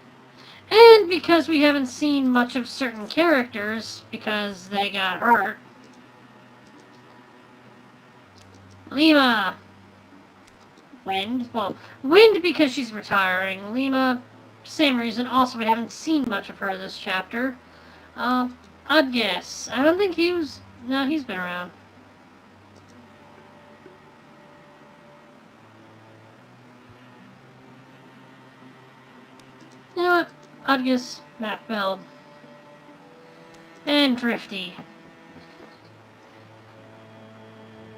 And because we haven't seen much of certain characters because they got hurt. Lima. Wind. Well, Wind because she's retiring. Lima, same reason. Also, we haven't seen much of her this chapter. I'd guess. I don't think he was... No, he's been around. You know what? I'd guess Mac Beld. And Drifty.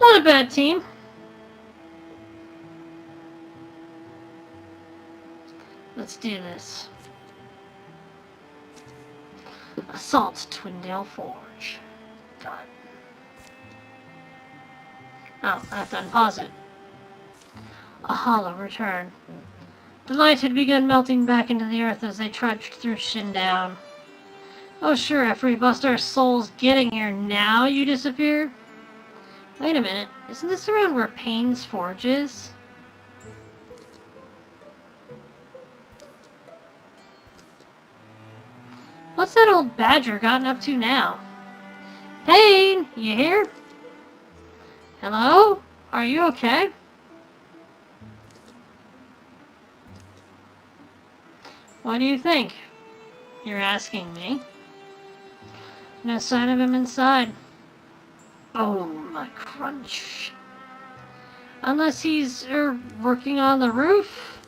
Not a bad team. Let's do this. Assault Twindale Forge. God. Oh, I have to unpause it. A hollow return. The light had begun melting back into the earth as they trudged through Shindown. Oh sure, after we bust our souls getting here, now you disappear? Wait a minute, isn't this around where Payne's Forge is? What's that old badger gotten up to now? Payne, you here? Hello? Are you okay? What do you think? You're asking me. No sign of him inside. Oh, my crunch. Unless he's working on the roof?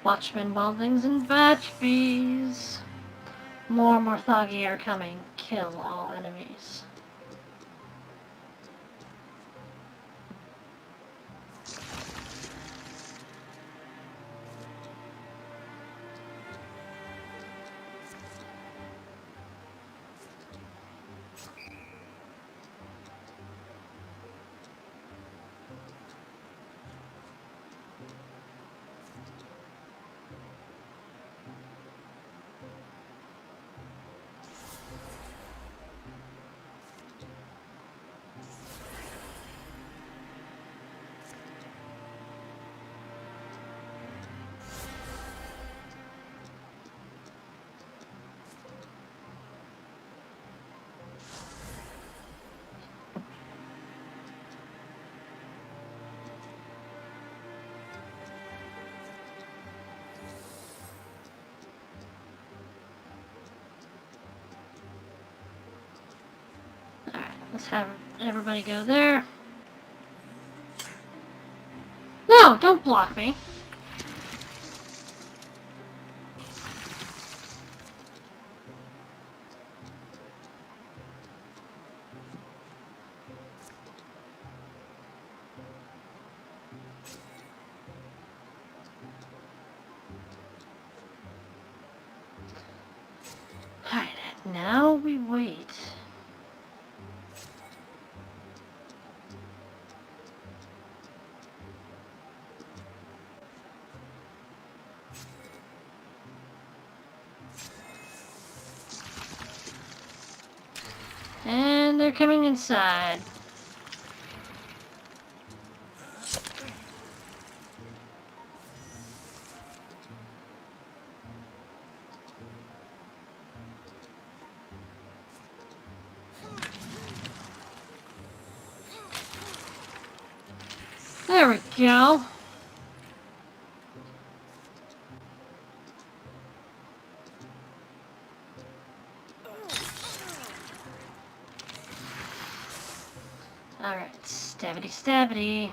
Watchmen, baldings, and batch bees. More Morthagi are coming. Kill all enemies. Let's have everybody go there. No, don't block me. Alright, now we wait. And they're coming inside. There we go. Alright, stabbity stabbity.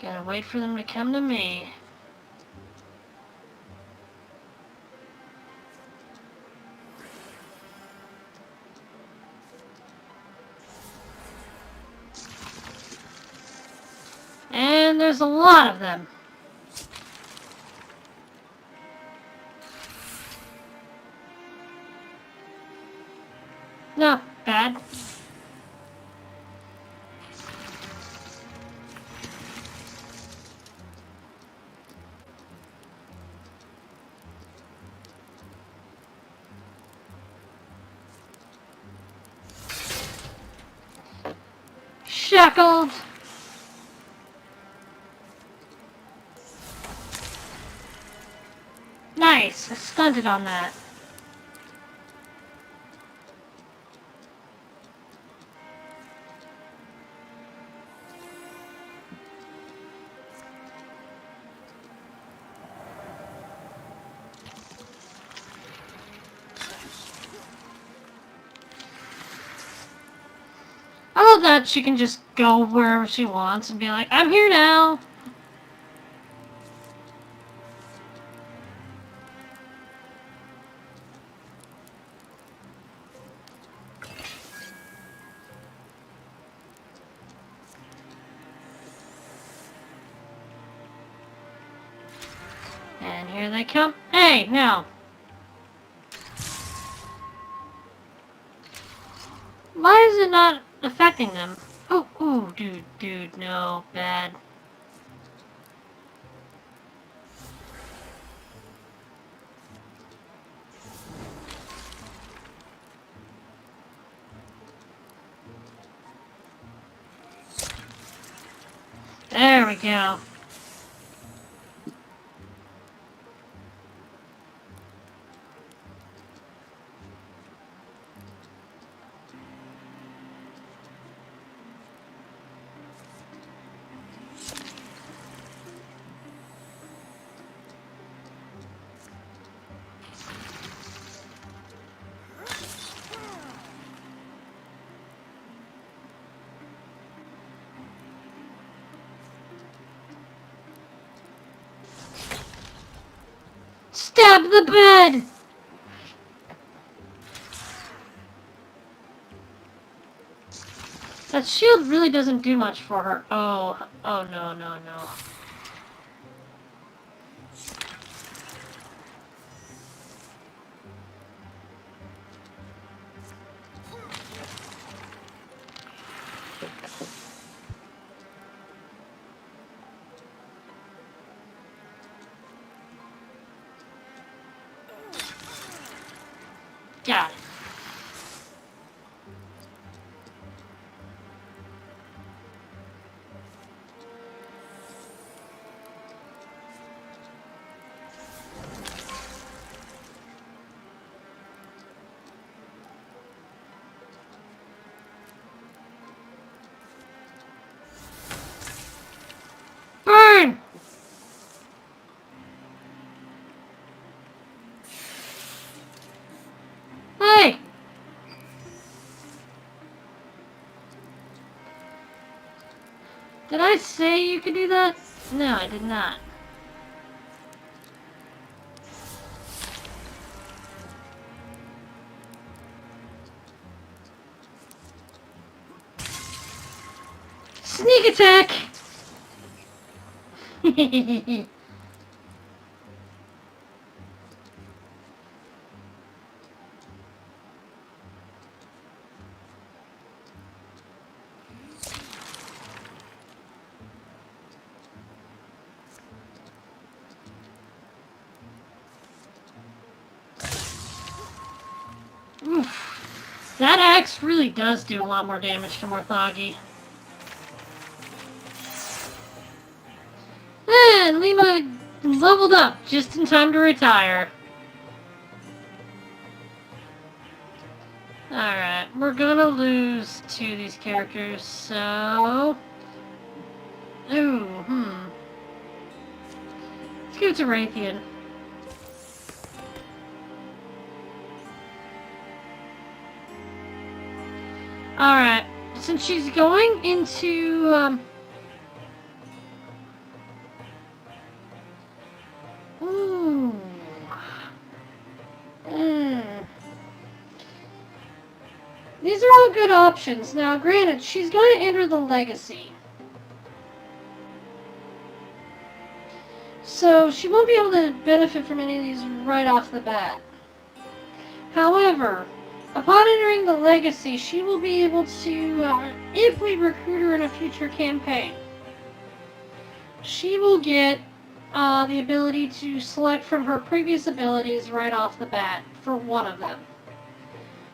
Gotta wait for them to come to me. And there's a lot of them. Not bad. Shackled. Nice. I stunted on that. I love that she can just go wherever she wants and be like, I'm here now. And here they come. Hey, now. Why is it not affecting them? Oh, ooh, dude, no, bad. There we go. Stab the bed! That shield really doesn't do much for her. Oh, no. Got it. Burn! Hey! Did I say you could do that? No, I did not. Sneak attack! That axe really does do a lot more damage to Morthagi. And Lima leveled up just in time to retire. Alright, we're gonna lose two of these characters, so... Ooh, Let's give it to Raytheon. Alright, since she's going into, These are all good options. Now, granted, she's going to enter the Legacy. So, she won't be able to benefit from any of these right off the bat. However, upon entering the Legacy, she will be able to, if we recruit her in a future campaign, she will get the ability to select from her previous abilities right off the bat for one of them.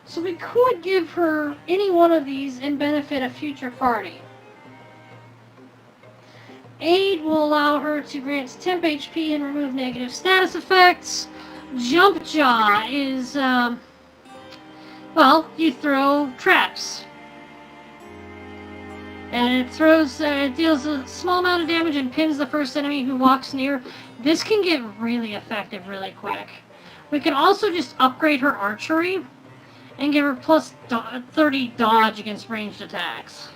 So we could give her any one of these and benefit a future party. Aid will allow her to grant temp HP and remove negative status effects. Jump Jaw is, well, you throw traps. And it deals a small amount of damage and pins the first enemy who walks near. This can get really effective really quick. We can also just upgrade her archery and give her plus 30 dodge against ranged attacks.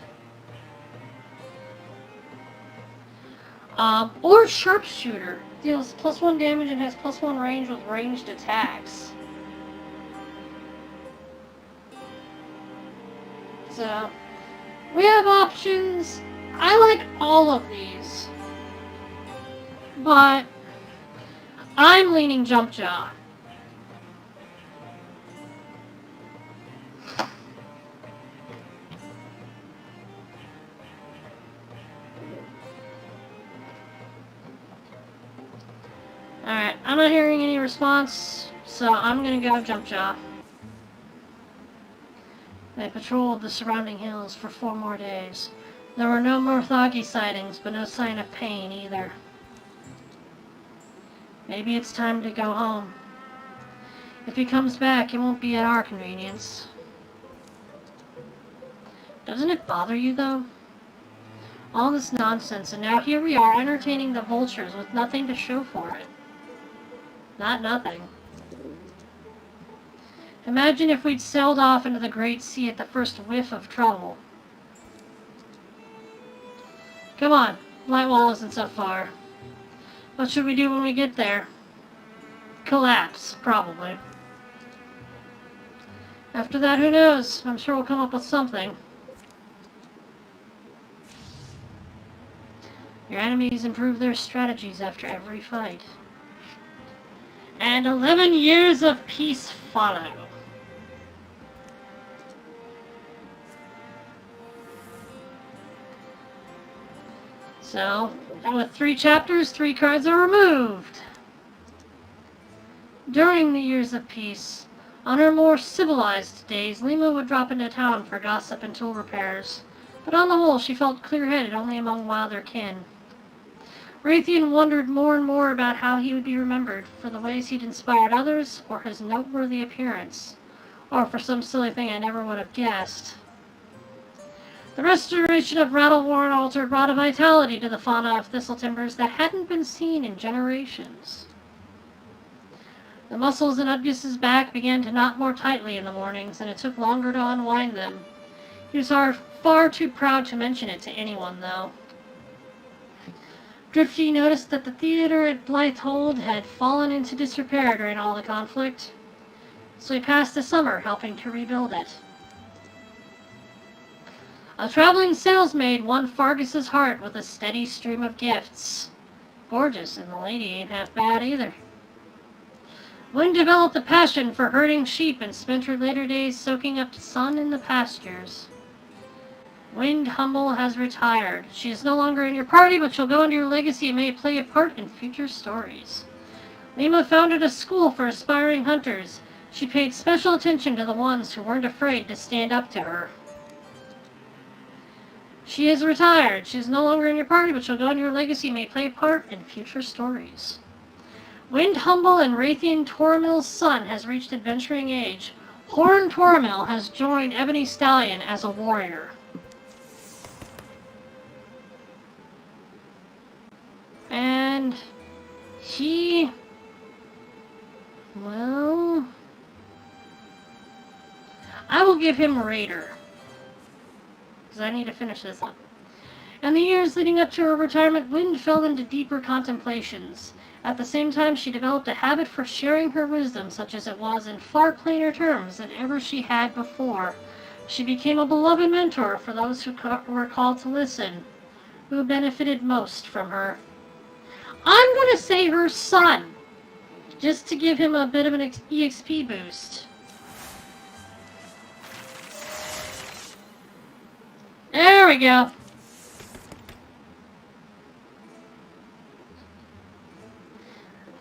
Or Sharpshooter. Deals plus 1 damage and has plus 1 range with ranged attacks. So, we have options. I like all of these. But, I'm leaning Jump Jaw. Alright, I'm not hearing any response, so I'm gonna go Jump Jaw. They patrolled the surrounding hills for 4 more days. There were no Morthagi sightings, but no sign of pain either. Maybe it's time to go home. If he comes back, it won't be at our convenience. Doesn't it bother you, though? All this nonsense, and now here we are entertaining the vultures with nothing to show for it. Not nothing. Imagine if we'd sailed off into the great sea at the first whiff of trouble. Come on, Lightwall isn't so far. What should we do when we get there? Collapse, probably. After that, who knows? I'm sure we'll come up with something. Your enemies improve their strategies after every fight. And 11 years of peace follow. So, with 3 chapters, 3 cards are removed. During the years of peace, on her more civilized days, Lima would drop into town for gossip and tool repairs. But on the whole, she felt clear-headed only among wilder kin. Raytheon wondered more and more about how he would be remembered, for the ways he'd inspired others, or his noteworthy appearance, or for some silly thing I never would have guessed. The restoration of Rattleworn Altar brought a vitality to the fauna of Thistle Timbers that hadn't been seen in generations. The muscles in Udgus's back began to knot more tightly in the mornings, and it took longer to unwind them. He was far too proud to mention it to anyone, though. Drifty noticed that the theater at Blythehold had fallen into disrepair during all the conflict, so he passed the summer helping to rebuild it. A traveling salesmaid won Fargus's heart with a steady stream of gifts. Gorgeous, and the lady ain't half bad either. Wind developed a passion for herding sheep and spent her later days soaking up sun in the pastures. Wind Humble has retired. She is no longer in your party, but she'll go into your legacy and may play a part in future stories. Lima founded a school for aspiring hunters, She paid special attention to the ones who weren't afraid to stand up to her. She is retired. She is no longer in your party, but she'll go on your legacy and may play a part in future stories. Wind Humble and Raytheon Toramil's son has reached adventuring age. Horn Toramil has joined Ebony Stallion as a warrior. And he... well... I will give him Raider. Because I need to finish this up. In the years leading up to her retirement, Wind fell into deeper contemplations. At the same time, she developed a habit for sharing her wisdom, such as it was in far plainer terms than ever she had before. She became a beloved mentor for those who were called to listen, who benefited most from her. I'm going to say her son, just to give him a bit of an EXP boost. There we go.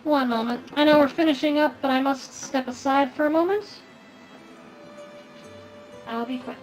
One moment. I know we're finishing up, but I must step aside for a moment. I'll be quick.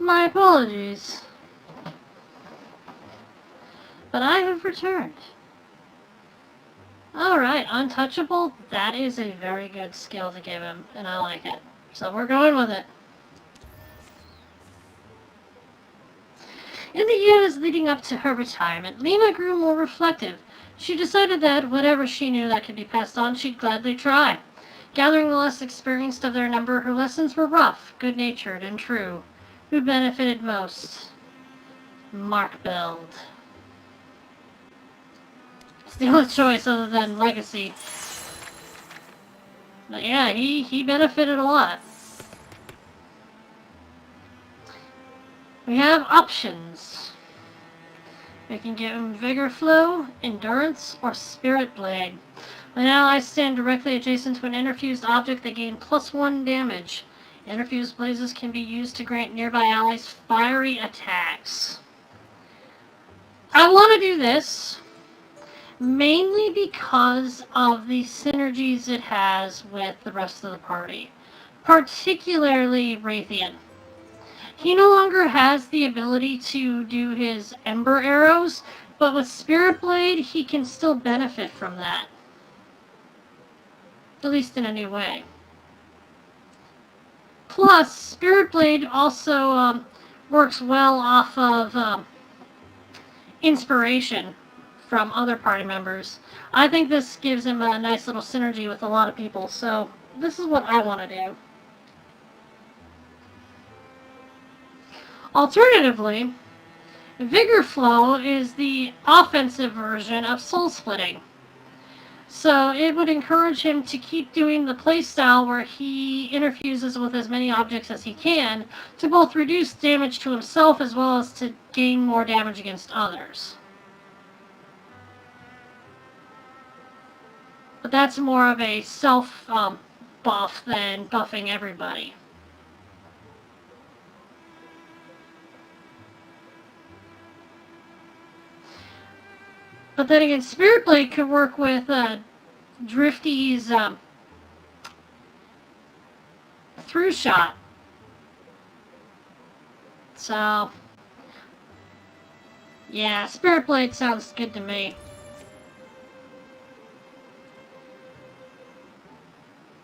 My apologies. But I have returned. Alright, Untouchable. That is a very good skill to give him, and I like it. So we're going with it. In the years leading up to her retirement, Lima grew more reflective. She decided that whatever she knew that could be passed on, she'd gladly try. Gathering the less experienced of their number, her lessons were rough, good-natured, and true. Who benefited most? Mark Beld. It's the only choice other than Legacy. But yeah, he benefited a lot. We have options. We can give him Vigor Flow, Endurance, or Spirit Blade. When allies stand directly adjacent to an interfused object, they gain +1 damage. Interfused blazes can be used to grant nearby allies fiery attacks. I want to do this mainly because of the synergies it has with the rest of the party, particularly Raytheon. He no longer has the ability to do his Ember Arrows, but with Spirit Blade, he can still benefit from that. At least in a new way. Plus, Spirit Blade also works well off of inspiration from other party members. I think this gives him a nice little synergy with a lot of people, so this is what I want to do. Alternatively, Vigor Flow is the offensive version of Soul Splitting. So it would encourage him to keep doing the playstyle where he interfuses with as many objects as he can to both reduce damage to himself as well as to gain more damage against others. But that's more of a self buff than buffing everybody. But then again, Spirit Blade could work with Drifty's through shot. So, yeah, Spirit Blade sounds good to me.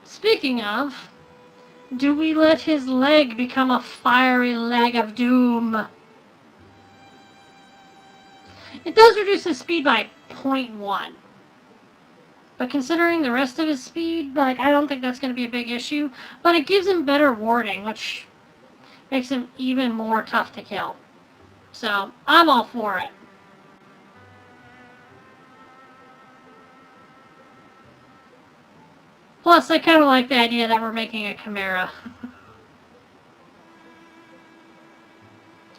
Speaking of, do we let his leg become a fiery leg of doom? It does reduce his speed by 0.1. But considering the rest of his speed, I don't think that's going to be a big issue. But it gives him better warding, which makes him even more tough to kill. So, I'm all for it. Plus, I kind of like the idea that we're making a Chimera.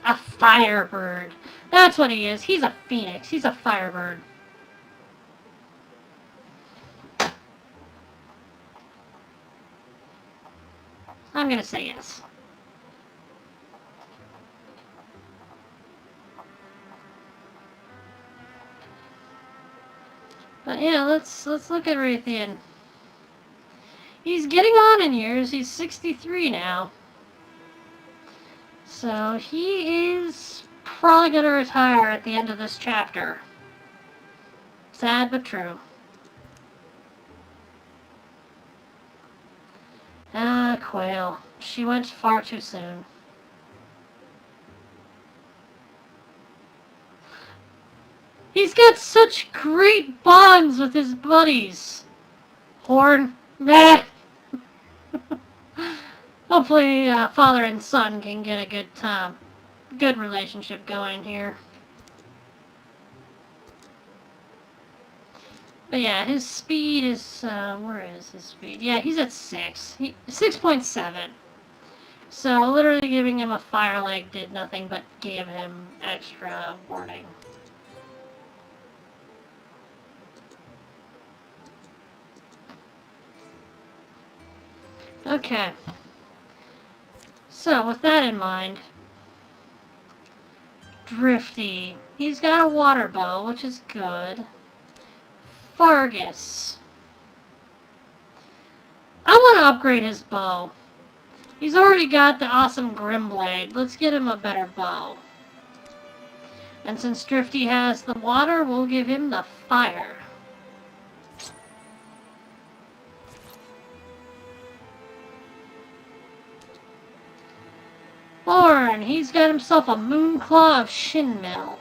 A Firebird. That's what he is. He's a phoenix. He's a firebird. I'm gonna say yes. But yeah, let's look at Raytheon. He's getting on in years. He's 63 now. So he is probably going to retire at the end of this chapter. Sad but true. Ah, Quail. She went far too soon. He's got such great bonds with his buddies. Horn. Meh. Hopefully, father and son can get a good relationship going here. But yeah, his speed is, where is his speed? Yeah, he's at 6. 6.7. So literally giving him a fire leg did nothing but give him extra warning. Okay. So, with that in mind, Drifty. He's got a water bow, which is good. Fargus. I want to upgrade his bow. He's already got the awesome Grimblade. Let's get him a better bow. And since Drifty has the water, we'll give him the fire. Horn, he's got himself a Moonclaw of Shinmill.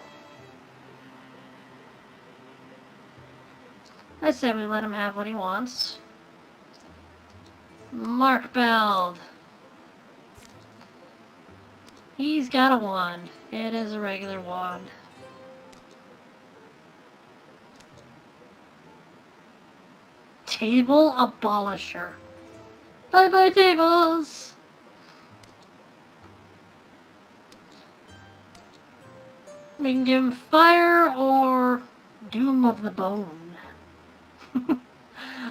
I say we let him have what he wants. Markbeld. He's got a wand. It is a regular wand. Table Abolisher. Bye-bye, tables! We can give him fire or Doom of the Bone.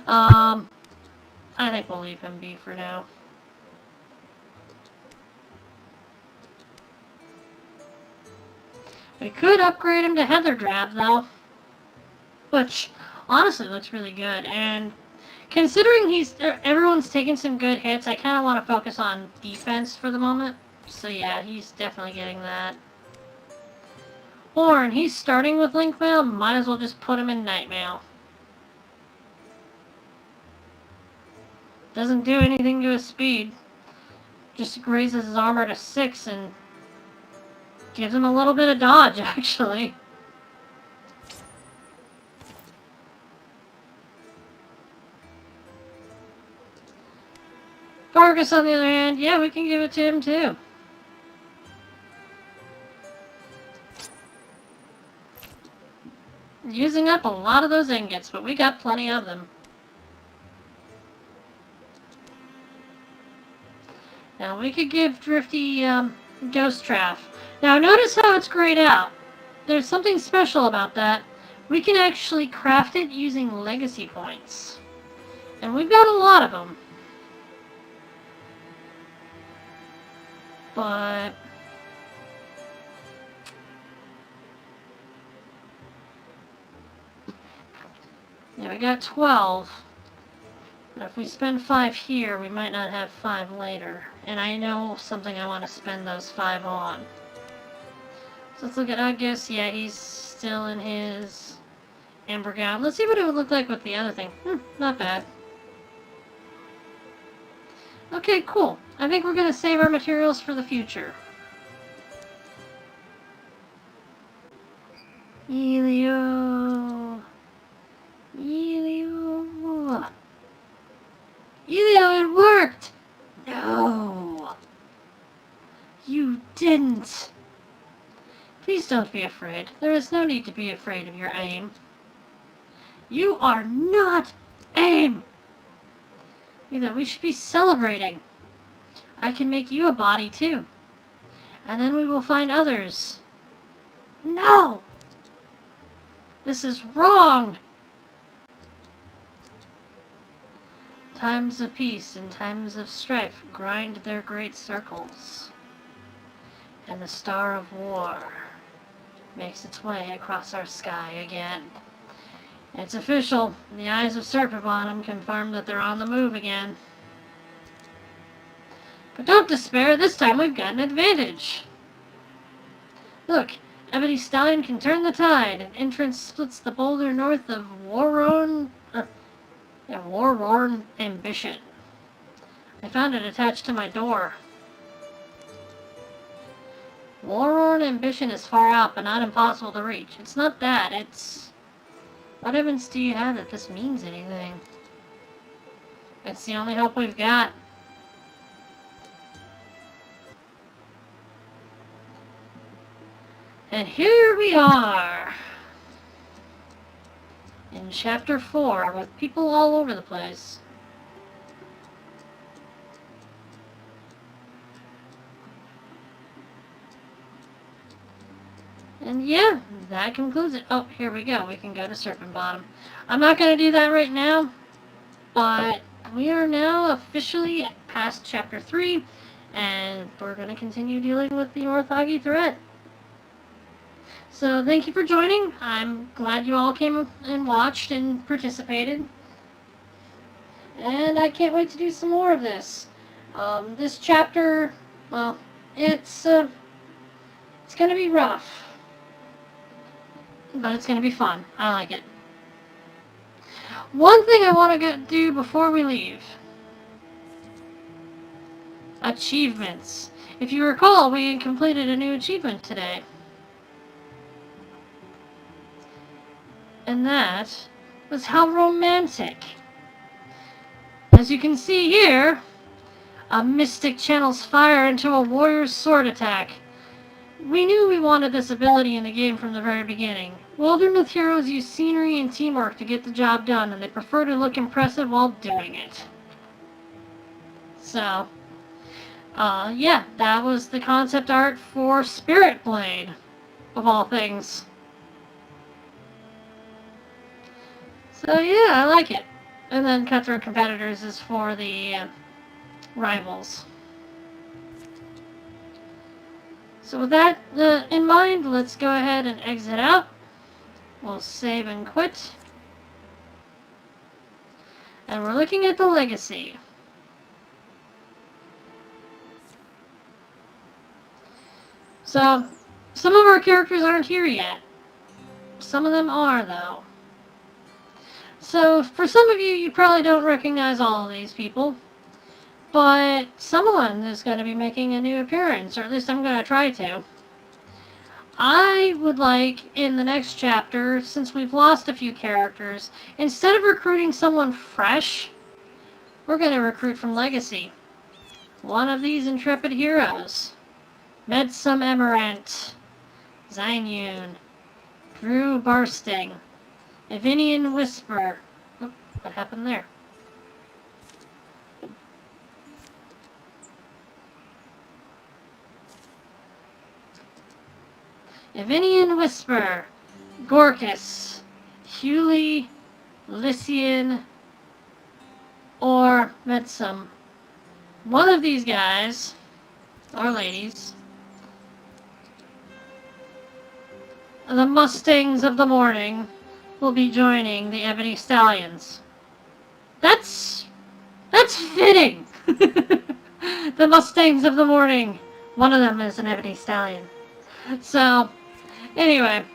I think we'll leave him be for now. We could upgrade him to Heather Drab, though. Which, honestly, looks really good. And considering everyone's taking some good hits, I kind of want to focus on defense for the moment. So yeah, he's definitely getting that. Horn, he's starting with Link Mail. Might as well just put him in Night Mail. Doesn't do anything to his speed. Just raises his armor to 6 and gives him a little bit of dodge, actually. Vargas, on the other hand, yeah, we can give it to him too. Using up a lot of those ingots, but we got plenty of them. Now we could give Drifty Ghost Traff. Now notice how it's grayed out. There's something special about that. We can actually craft it using legacy points. And we've got a lot of them. But yeah, we got 12. But if we spend 5 here, we might not have 5 later. And I know something I want to spend those 5 on. So let's look at August. Yeah, he's still in his Amber Gown. Let's see what it would look like with the other thing. Not bad. Okay, cool. I think we're going to save our materials for the future. Elio. Elio. Elio, it worked! No. You didn't. Please don't be afraid. There is no need to be afraid of your aim. You are not aim! Either we should be celebrating. I can make you a body too. And then we will find others. No! This is wrong! Times of peace and times of strife grind their great circles. And the star of war makes its way across our sky again. It's official. The eyes of Serpent Bottom confirm that they're on the move again. But don't despair, this time we've got an advantage. Look, Ebony Stallion can turn the tide. An entrance splits the boulder north of Warworn Ambition. I found it attached to my door. Warworn Ambition is far out, but not impossible to reach. It's not that, it's... What evidence do you have that this means anything? It's the only hope we've got. And here we are! In Chapter 4, with people all over the place. And yeah, that concludes it. Oh, here we go. We can go to Serpent Bottom. I'm not going to do that right now, but we are now officially past Chapter 3, and we're going to continue dealing with the Orthogi threat. So thank you for joining. I'm glad you all came and watched and participated. And I can't wait to do some more of this. This chapter, well, it's gonna be rough, but it's gonna be fun. I like it. One thing I want to do before we leave. Achievements. If you recall, we completed a new achievement today. And that was how romantic. As you can see here, a mystic channels fire into a warrior's sword attack. We knew we wanted this ability in the game from the very beginning. Wildermyth heroes use scenery and teamwork to get the job done, and they prefer to look impressive while doing it. So, yeah, that was the concept art for Spirit Blade, of all things. So yeah, I like it. And then Cutthroat Competitors is for the rivals. So with that in mind, let's go ahead and exit out. We'll save and quit. And we're looking at the legacy. So, some of our characters aren't here yet. Some of them are, though. So, for some of you, you probably don't recognize all of these people. But someone is going to be making a new appearance, or at least I'm going to try to. I would like, in the next chapter, since we've lost a few characters, instead of recruiting someone fresh, we're going to recruit from Legacy. One of these intrepid heroes. Medsum Emerant, Zynyun, Drew Barsting, Evinian Whisper. Oh, what happened there? Evinian Whisper, Gorkus, Hewley, Lycian, or Medsum. One of these guys, or ladies, the Mustangs of the Morning, will be joining the Ebony Stallions. That's fitting! The Mustangs of the Morning. One of them is an Ebony Stallion. So, anyway,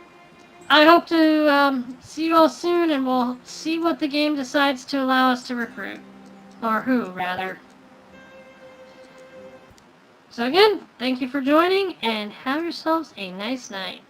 I hope to see you all soon, and we'll see what the game decides to allow us to recruit. Or who, rather. So again, thank you for joining, and have yourselves a nice night.